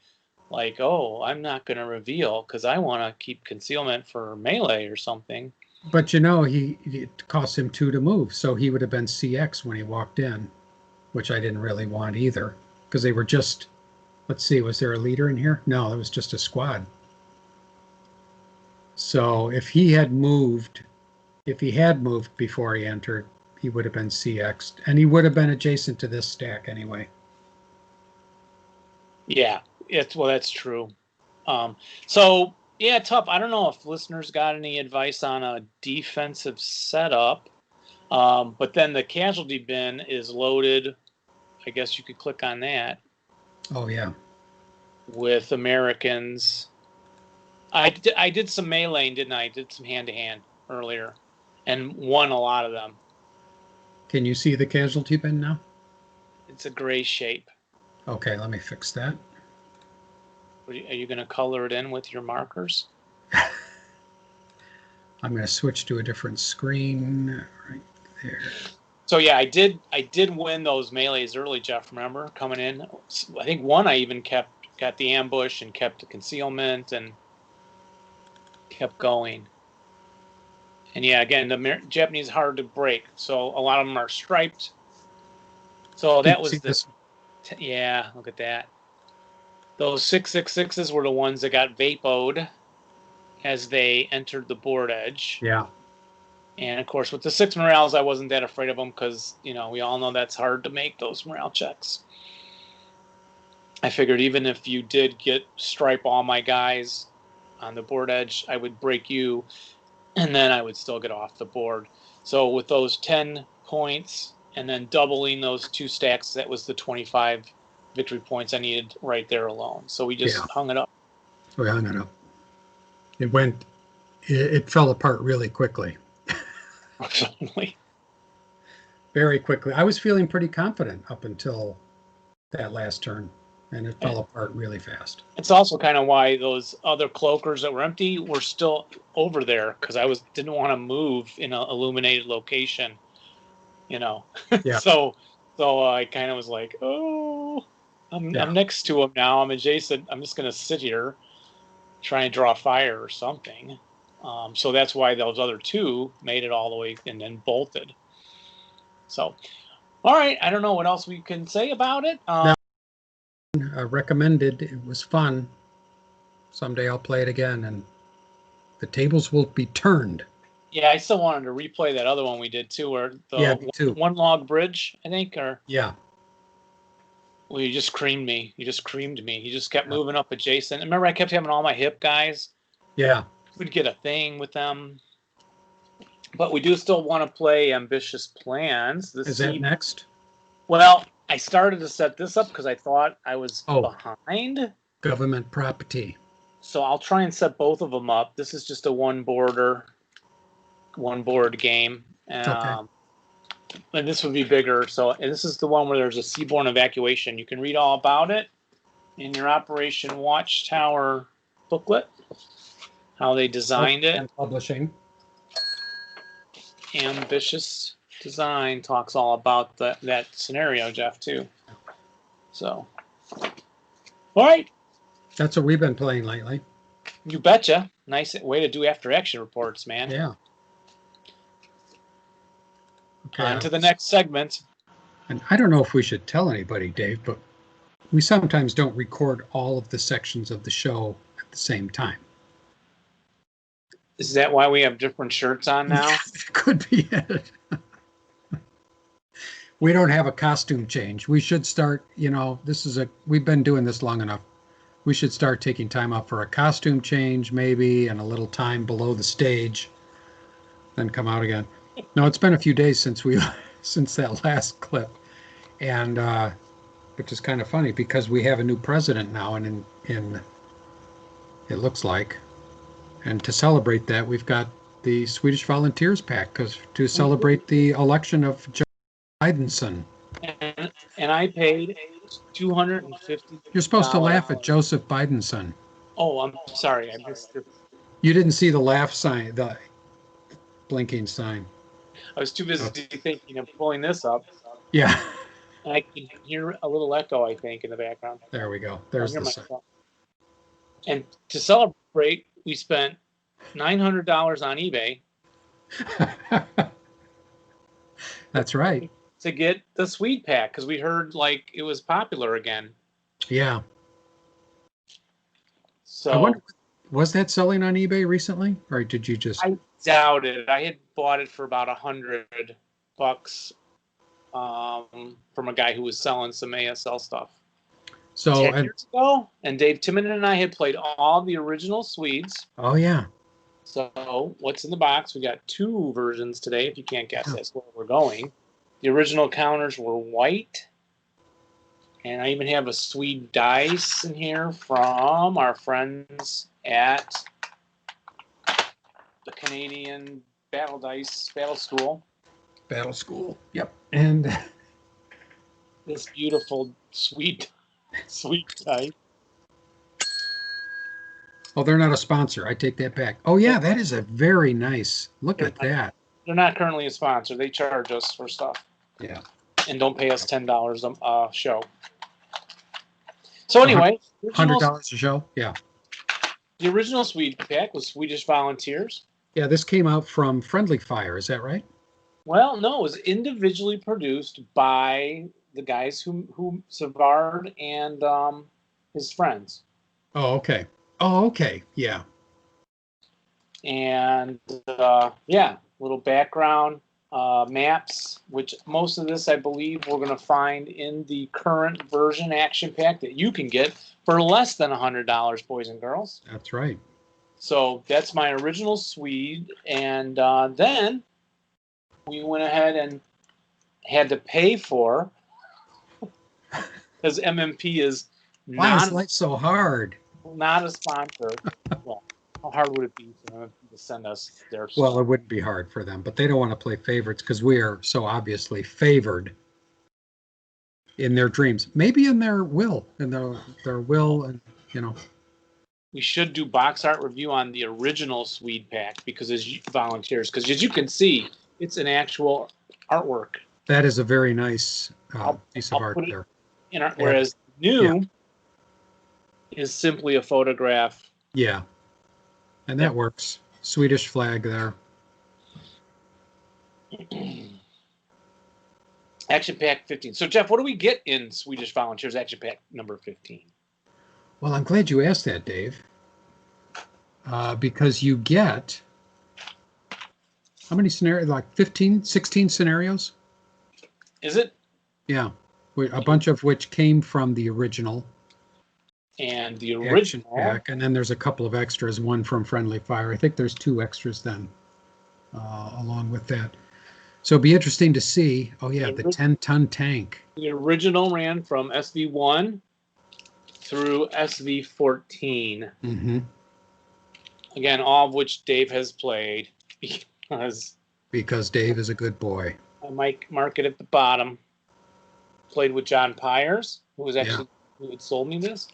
like, oh, I'm not going to reveal because I want to keep concealment for melee or something. But it cost him 2 to move, so he would have been CX when he walked in, which I didn't really want either. Because they were just, let's see, was there a leader in here? No, it was just a squad. So if he had moved before he entered, he would have been CX'd, and he would have been adjacent to this stack anyway. Yeah, that's true. So yeah, tough. I don't know if listeners got any advice on a defensive setup, but then the casualty bin is loaded. I guess you could click on that. Oh, yeah. With Americans. I did some meleeing, didn't I? I did some hand-to-hand earlier and won a lot of them. Can you see the casualty bin now? It's a gray shape. Okay, let me fix that. Are you going to color it in with your markers? I'm going to switch to a different screen right there. So yeah, I did win those melees early, Jeff. Remember coming in? I think one I even got the ambush and kept the concealment and kept going. And yeah, again, the Japanese hard to break, so a lot of them are striped. So that was this. Yeah, look at that. Those 666s were the ones that got vapoed as they entered the board edge. Yeah. And of course, with the 6 morales, I wasn't that afraid of them because, we all know that's hard to make those morale checks. I figured even if you did stripe all my guys on the board edge, I would break you, and then I would still get off the board. So with those 10 points and then doubling those 2 stacks, that was the 25 victory points I needed right there alone. So we just hung it up. We hung it up. It fell apart really quickly. Very quickly. I was feeling pretty confident up until that last turn, and it fell apart really fast. It's also kind of why those other cloakers that were empty were still over there, because I didn't want to move in an illuminated location, Yeah. So I kind of was like, oh, I'm next to him now. I'm adjacent. I'm just going to sit here, try and draw fire or something. So that's why those other 2 made it all the way and then bolted. So, all right. I don't know what else we can say about it. Recommended. It was fun. Someday I'll play it again, and the tables will be turned. Yeah, I still wanted to replay that other one we did too, where the one log bridge, I think, or well, you just creamed me. You just kept moving up adjacent. Remember, I kept having all my hip guys. Yeah. We'd get a thing with them. But we do still want to play Ambitious Plans. Is that next? Well, I started to set this up because I thought I was behind. Government property. So I'll try and set both of them up. This is just a one board game. Okay. And this would be bigger. And this is the one where there's a seaborne evacuation. You can read all about it in your Operation Watchtower booklet, how they designed it. And publishing. Ambitious Design talks all about that scenario, Jeff, too. So, all right. That's what we've been playing lately. You betcha. Nice way to do after-action reports, man. Yeah. Okay. On to the next segment. And I don't know if we should tell anybody, Dave, but we sometimes don't record all of the sections of the show at the same time. Is that why we have different shirts on now? It could be it. We don't have a costume change. We should start, we've been doing this long enough. We should start taking time out for a costume change maybe and a little time below the stage, then come out again. No, it's been a few days since that last clip, and which is kind of funny because we have a new president now, and in it looks like, and to celebrate that, we've got the Swedish Volunteers pack to celebrate the election of Joe Bidenson. And I paid $250. You're supposed to laugh at Joseph Bidenson. Oh, I'm sorry, I missed it. You didn't see the laugh sign, the blinking sign. I was too busy thinking of pulling this up. Yeah. And I can hear a little echo, I think, in the background. There we go. There's the sign. And to celebrate, we spent $900 on eBay. That's right. To get the Swede pack, because we heard it was popular again. Yeah. So I wonder, was that selling on eBay recently, or did you just? I doubt it. I had bought it for about $100 from a guy who was selling some ASL stuff. So 10 years ago, and Dave Timon and I had played all the original Swedes. Oh yeah. So what's in the box? We got 2 versions today. If you can't guess, that's where we're going. The original counters were white. And I even have a Swede dice in here from our friends at the Canadian Battle School. Battle School. Yep. And this beautiful Swede dice. Oh, they're not a sponsor. I take that back. Oh yeah, that is a very nice. Look at that. They're not currently a sponsor. They charge us for stuff. Yeah. And don't pay us $10 a show. So anyway, $100 a show. Yeah. The original Swede pack was Swedish Volunteers. Yeah, this came out from Friendly Fire. Is that right? Well, no, it was individually produced by the guys who Savard and his friends. Oh, okay. Oh, okay. Yeah. And little background maps, which most of this I believe we're going to find in the current version action pack that you can get for less than $100, boys and girls. That's right. So that's my original Swede, and then we went ahead and had to pay for, because MMP is why is life so hard? Not a sponsor. Well, how hard would it be for them to send us their stuff? Well, it wouldn't be hard for them, but they don't want to play favorites because we are so obviously favored in their dreams, maybe in their will, and we should do box art review on the original Swede pack because as you can see, it's an actual artwork. That is a very nice piece of art there. Whereas new is simply a photograph. Yeah, and that works. Swedish flag there. Action Pack 15. So, Jeff, what do we get in Swedish Volunteers Action Pack number 15? Well, I'm glad you asked that, Dave, because you get, how many scenarios, like 15, 16 scenarios? Is it? Yeah, a bunch of which came from the original. And the original pack, and then there's a couple of extras, one from Friendly Fire. I think there's 2 extras then. along with that. So it'll be interesting to see. Oh yeah, the 10-ton tank. The original ran from SV1 through SV14. Mm-hmm. Again, all of which Dave has played because Dave is a good boy. I might mark it at the bottom. Played with John Pyers, who had sold me this,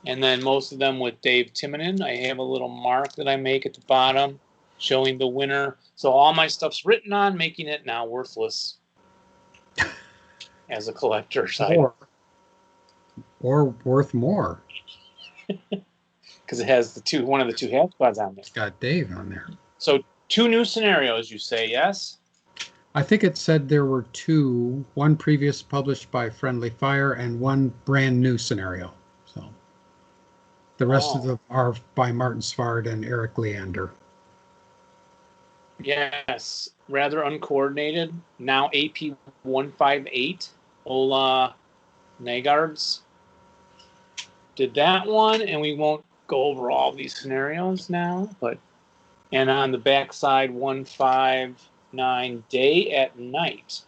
and then most of them with Dave Timonen. I have a little mark that I make at the bottom showing the winner. So all my stuff's written on, making it now worthless as a collector's item. Or worth more. Because it has one of the two half squads on there. It's got Dave on there. So 2 new scenarios, you say, yes? I think it said there were 2, one previous published by Friendly Fire and one brand new scenario. So the rest of them are by Martin Svard and Eric Leander. Yes, rather uncoordinated. Now AP 158, Ola Nagards did that one, and we won't go over all these scenarios now. And on the back side, 159 Day at Night,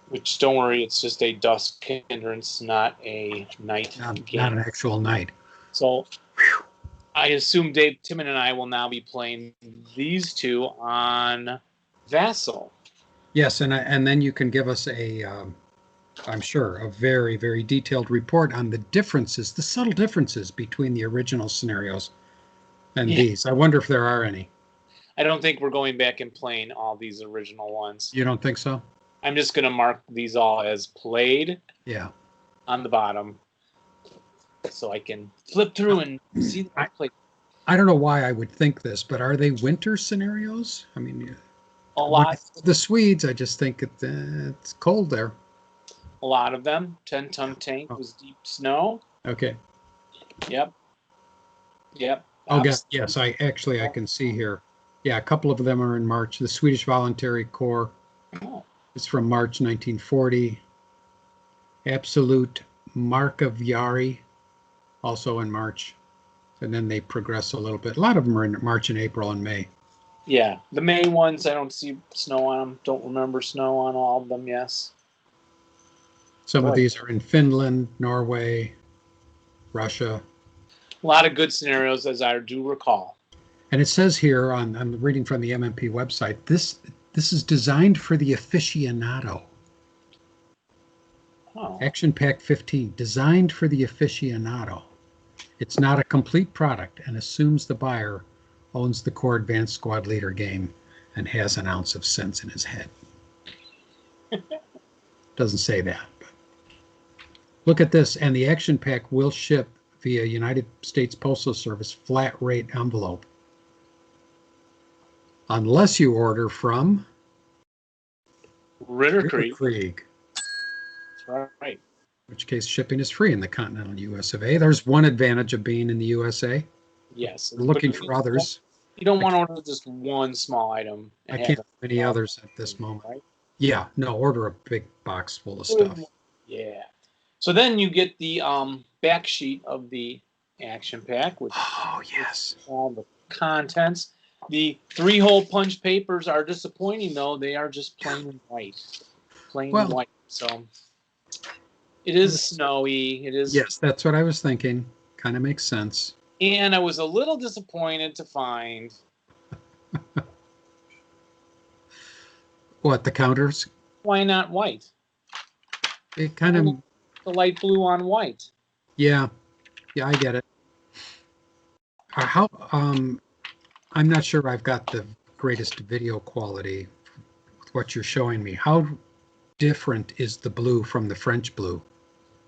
which don't worry, it's just a dusk hindrance, not a night game. Not an actual night. So I assume Dave Timon and I will now be playing these 2 on Vassal. Yes, and then you can give us I'm sure, a very, very detailed report on the differences, the subtle differences between the original scenarios and these. I wonder if there are any. I don't think we're going back and playing all these original ones. You don't think so? I'm just going to mark these all as played. Yeah. On the bottom, so I can flip through and see the play. I don't know why I would think this, but are they winter scenarios? I mean, a lot. The Swedes, I just think it's cold there. A lot of them. 10-ton tank was deep snow. Okay. Yep. Oh, yes. I can see here. Yeah, a couple of them are in March. The Swedish Volunteer Corps is from March 1940. Absolute Markaviari, also in March. And then they progress a little bit. A lot of them are in March and April and May. Yeah, the May ones, I don't see snow on them. Don't remember snow on all of them, yes. Some of these are in Finland, Norway, Russia. A lot of good scenarios, as I do recall. And it says here, I'm reading from the MMP website, this is designed for the aficionado. Oh. Action Pack 15, designed for the aficionado. It's not a complete product and assumes the buyer owns the core Advanced Squad Leader game and has an ounce of sense in his head. Doesn't say that. But look at this, and the Action Pack will ship via United States Postal Service flat rate envelope. Unless you order from Ritter Krieg. That's right. In which case shipping is free in the continental US of A. There's one advantage of being in the USA. Yes. We're looking for others. You don't want to order just one small item. I can't have any others at this moment. Right? Yeah, no, order a big box full of stuff. Yeah. So then you get the back sheet of the Action Pack, which yes, all the contents. The 3-hole punch papers are disappointing, though. They are just plain white. White. So it is snowy. It is. Yes, that's what I was thinking. Kind of makes sense. And I was a little disappointed to find. What, the counters? Why not white? It kind of. The light blue on white. Yeah, I get it. I'm not sure I've got the greatest video quality with what you're showing me. How different is the blue from the French blue?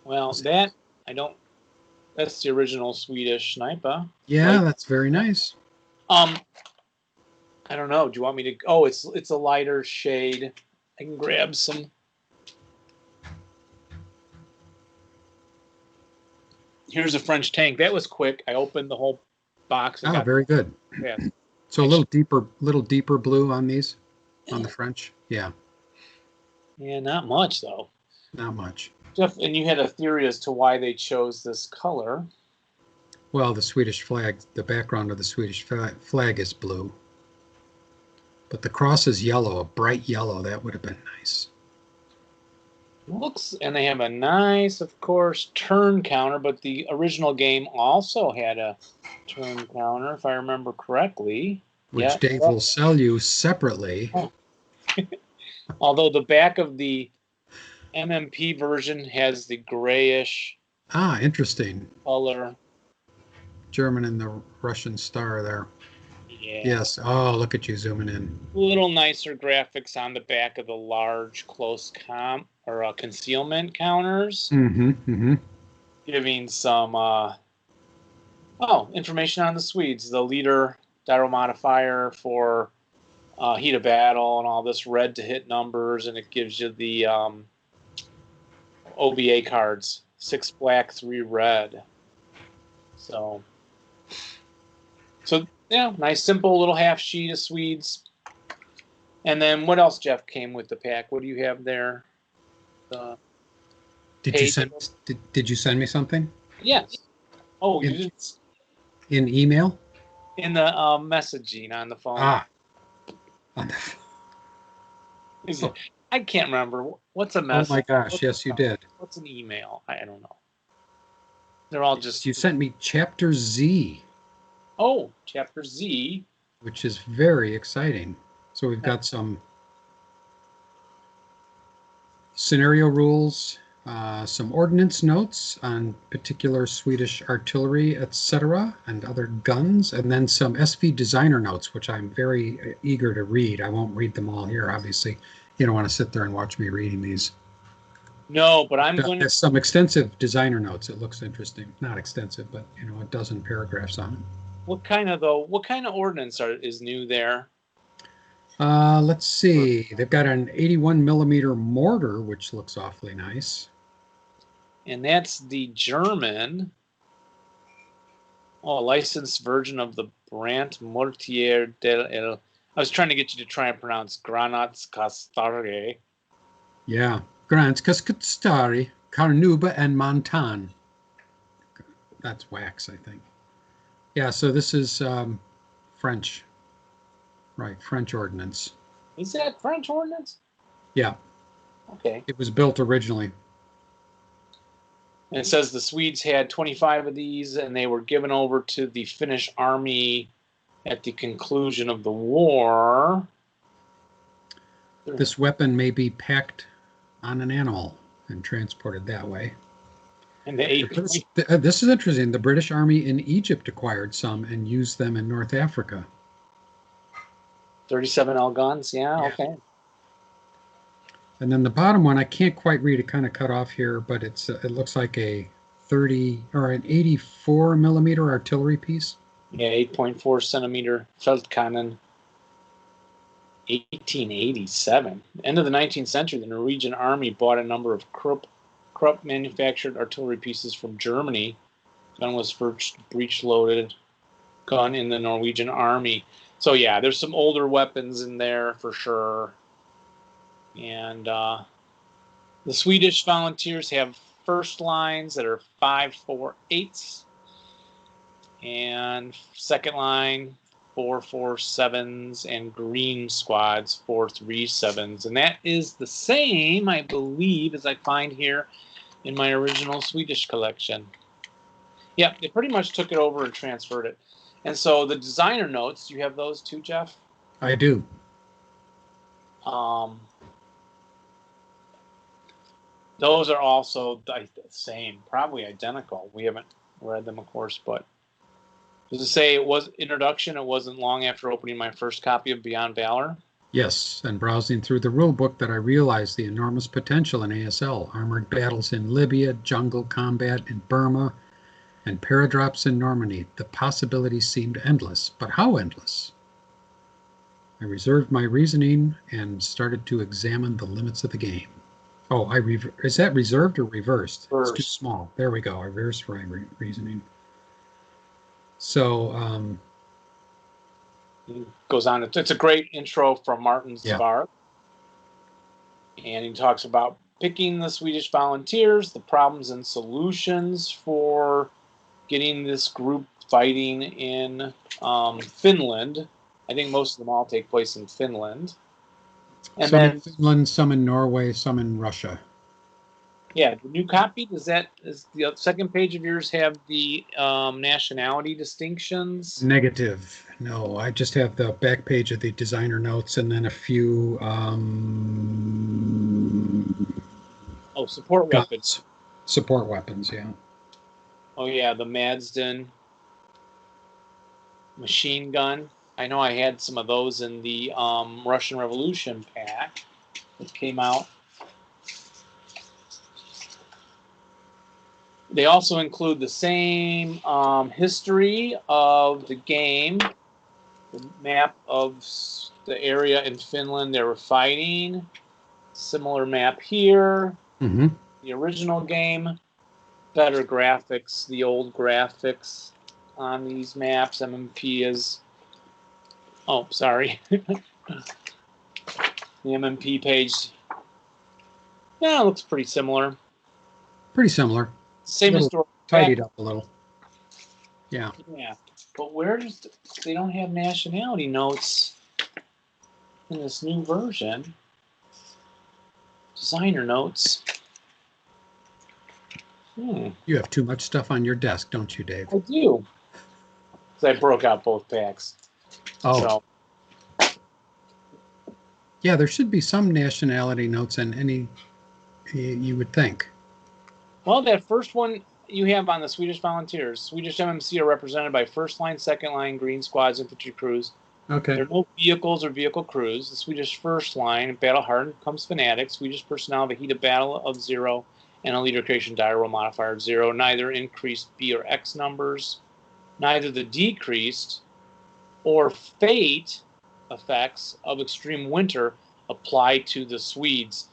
Well, that's the original Swedish sniper. Yeah, that's very nice. I don't know. Do you want me to? Oh, it's a lighter shade. I can grab some. Here's a French tank. That was quick. I opened the whole box. Very good. Yeah. So a little deeper blue on these, on the French. Yeah. Yeah, not much though. Not much. Jeff, and you had a theory as to why they chose this color. Well, the Swedish flag, the background of the Swedish flag is blue. But the cross is yellow, a bright yellow. That would have been nice. Looks, and they have a nice, of course, turn counter, but the original game also had a turn counter, if I remember correctly. Which Dave will sell you separately. Oh. Although the back of the MMP version has the grayish. Ah, interesting. Color. German and the Russian star there. Yeah. Yes. Oh, look at you zooming in. A little nicer graphics on the back of the large close concealment counters. Mm-hmm. Mm-hmm. Giving some information on the Swedes. The leader gyro modifier for heat of battle and all this red to hit numbers, and it gives you the OBA cards, 6 black, 3 red. So yeah, nice simple little half sheet of Swedes. And then what else, Jeff, came with the pack? What do you have there? Did you send me something? Yes. Oh, you did? In email? In the messaging on the phone. Ah. I can't remember. What's a message? Oh my gosh, yes, you did. What's an email? I don't know. They're all just... You sent me Chapter Z. Oh, Chapter Z. Which is very exciting. So we've got some scenario rules, some ordnance notes on particular Swedish artillery, etc., and other guns, and then some SV designer notes, which I'm very eager to read. I won't read them all here, obviously. You don't want to sit there and watch me reading these. No, but I'm going to... There's some extensive designer notes. It looks interesting. Not extensive, but a dozen paragraphs on it. What kind of ordnance is new there? Let's see. They've got an 81 millimeter mortar, which looks awfully nice. And that's the German, licensed version of the Brandt Mortier del El. I was trying to get you to try and pronounce Granatskastare. Yeah, Granatskastare, Carnuba, and Montan. That's wax, I think. Yeah, so this is French. Right, French ordnance. Is that French ordnance? Yeah. Okay. It was built originally. And it says the Swedes had 25 of these, and they were given over to the Finnish army at the conclusion of the war. This weapon may be packed on an animal and transported that way. And this is interesting. The British Army in Egypt acquired some and used them in North Africa. 37L guns, yeah, okay. And then the bottom one, I can't quite read it, kind of cut off here, but it looks like a 30 or an 84 millimeter artillery piece. Yeah, 8.4 centimeter Feldkannon. 1887. End of the 19th century, the Norwegian army bought a number of Krupp manufactured artillery pieces from Germany. Gun was first breech-loaded gun in the Norwegian army. So yeah, there's some older weapons in there for sure. And the Swedish Volunteers have first lines that are 5.48s, and second line 4.47s, and green squads 4.37s, and that is the same, I believe, as I find here in my original Swedish collection. Yeah, they pretty much took it over and transferred it. And so the designer notes, do you have those too, Jeff? I do. Those are also the same, probably identical. We haven't read them, of course, but does it say it was introduction? It wasn't long after opening my first copy of Beyond Valor? Yes, and browsing through the rule book that I realized the enormous potential in ASL, armored battles in Libya, jungle combat in Burma, and paradrops in Normandy. The possibilities seemed endless, but how endless? I reserved my reasoning and started to examine the limits of the game. Oh, is that reserved or reversed? Reversed. It's too small. There we go. I reversed my reasoning. So it goes on. It's a great intro from Martin Svark. And he talks about picking the Swedish Volunteers, the problems and solutions for getting this group fighting in Finland. I think most of them all take place in Finland. And Some in then, Finland, some in Norway, some in Russia. yeah, the new copy, is the second page of yours have the nationality distinctions? Negative. No, I just have the back page of the designer notes and then a few Oh, support weapons. guns. Support weapons, yeah. Oh, yeah, the Madsden machine gun. I know I had some of those in the Russian Revolution pack that came out. They also include the same history of the game, the map of the area in Finland they were fighting, similar map here, the original game, better graphics, the old graphics on these maps. MMP is, oh, sorry. The MMP page, yeah, it looks pretty similar. Pretty similar. Same historical. Tidied up a little. Yeah. Yeah. But where's they don't have nationality notes in this new version. Designer notes. You have too much stuff on your desk, don't you, Dave? I do. Because I broke out both packs. Oh. So. Yeah, there should be some nationality notes in any, you would think. Well, that first one you have on the Swedish Volunteers. Swedish MMC are represented by first line, second line, Green Squads, infantry crews. Okay. There are no vehicles or vehicle crews. The Swedish first line, battle hardened, comes fanatics. Swedish personnel have a heat of battle of 0 and a leader creation die roll modifier of 0. Neither increased B or X numbers. Neither the decreased or fate effects of extreme winter apply to the Swedes.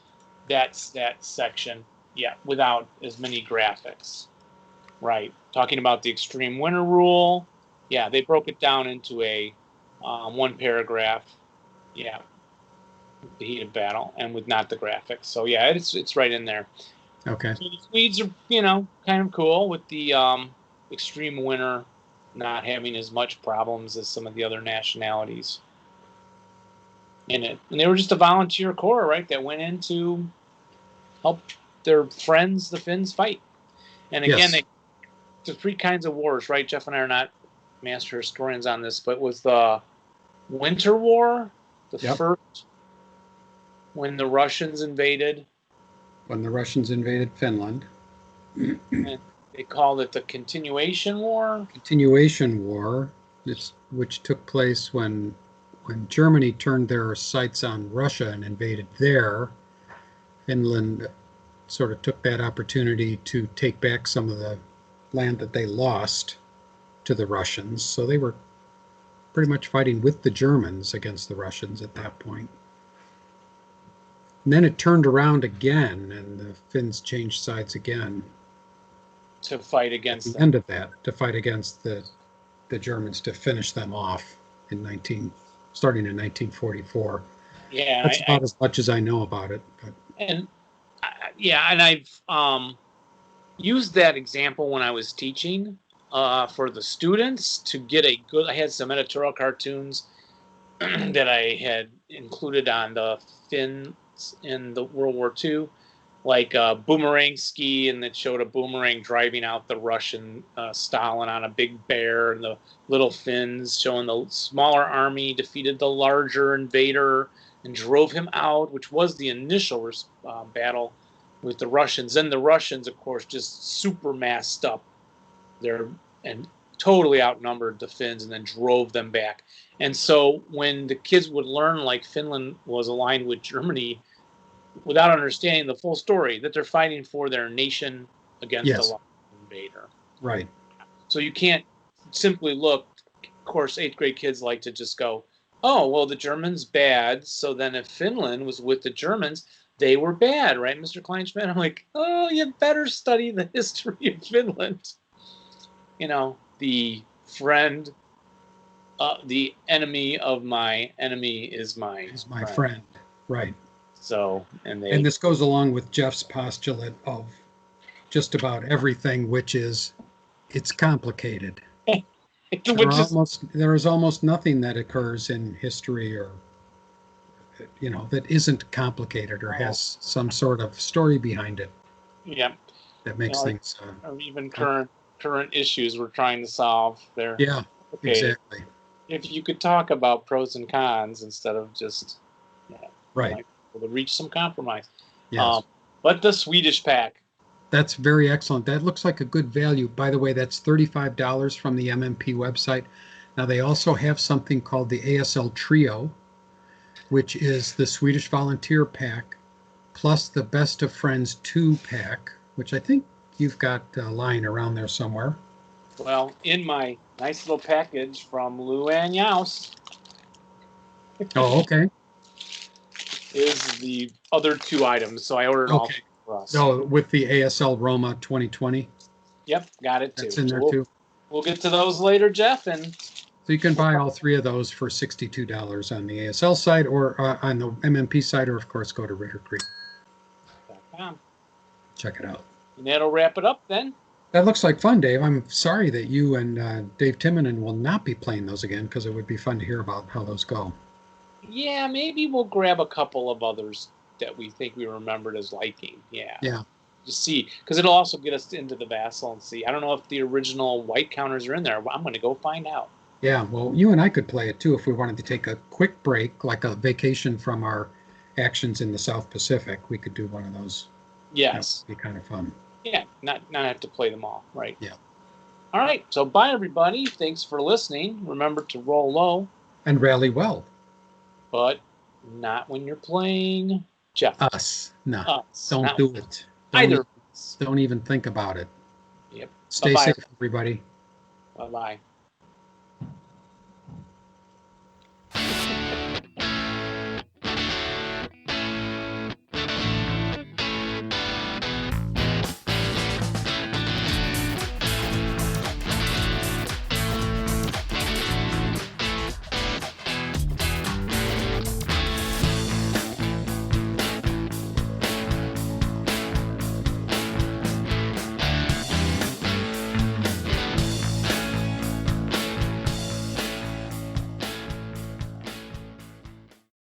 That's that section. Yeah, without as many graphics. Right. Talking about the extreme winter rule. Yeah, they broke it down into a one paragraph. Yeah. The heat of battle and with not the graphics. So yeah, it's right in there. Okay. So the Swedes are, kind of cool with the extreme winter not having as much problems as some of the other nationalities in it. And they were just a volunteer corps, right, that went in to help their friends, the Finns, fight. And again, the three kinds of wars, right? Jeff and I are not master historians on this, but with the Winter War, the first, when the Russians invaded. When the Russians invaded Finland. And they called it the Continuation War. Continuation War, which took place when Germany turned their sights on Russia and invaded there. Finland sort of took that opportunity to take back some of the land that they lost to the Russians. So they were pretty much fighting with the Germans against the Russians at that point. And then it turned around again, and the Finns changed sides again. To fight against at the end of that, to fight against the Germans, to finish them off starting in 1944. Yeah, that's about as much as I know about it. But. And I've used that example when I was teaching for the students to get a good. I had some editorial cartoons that I had included on the Finns in the World War II, like boomerang ski, and it showed a boomerang driving out the Russian Stalin on a big bear, and the little Finns showing the smaller army defeated the larger invader and drove him out, which was the initial battle with the Russians. Then the Russians, of course, just super massed up there and totally outnumbered the Finns and then drove them back. And so when the kids would learn, like, Finland was aligned with Germany without understanding the full story, that they're fighting for their nation against a large invader. Right. So you can't simply look. Of course, 8th grade kids like to just go, oh, well, the Germans bad. So then if Finland was with the Germans, they were bad, right, Mr. Kleinschmidt? I'm like, oh, you better study the history of Finland. The friend, the enemy of my enemy is my friend. Right. So, and this goes along with Jeff's postulate of just about everything, which is it's complicated. There is almost nothing that occurs in history or that isn't complicated or has some sort of story behind it. Yeah. That makes things. Or even current issues we're trying to solve. There. Yeah. Okay. Exactly. If you could talk about pros and cons instead of just right, to reach some compromise. Yes. But the Swedish pack. That's very excellent. That looks like a good value. By the way, that's $35 from the MMP website. Now they also have something called the ASL Trio, which is the Swedish Volunteer pack, plus the Best of Friends 2 pack, which I think you've got lying around there somewhere. Well, in my nice little package from Luann Yaus. Oh, okay. Is the other 2 items. So I ordered all for us. Oh, with the ASL Roma 2020? Yep, got it too. That's in there too. We'll get to those later, Jeff. And so you can buy all 3 of those for $62 on the ASL side or on the MMP side, or of course go to RitterCreek.com. Check it out. And that'll wrap it up then. That looks like fun, Dave. I'm sorry that you and Dave Timonen will not be playing those again, because it would be fun to hear about how those go. Yeah, maybe we'll grab a couple of others that we think we remembered as liking. Yeah. Yeah. Just see, because it'll also get us into the Vassal and see. I don't know if the original white counters are in there. I'm going to go find out. Yeah, well, you and I could play it too if we wanted to take a quick break, like a vacation from our actions in the South Pacific. We could do one of those. Yes. That would be kind of fun. Yeah, not have to play them all, right? Yeah. All right, so bye, everybody. Thanks for listening. Remember to roll low. And rally well. But not when you're playing Jeff. Us. No. Us. Don't do it. Either. Don't even think about it. Yep. Stay safe, everybody. Bye-bye.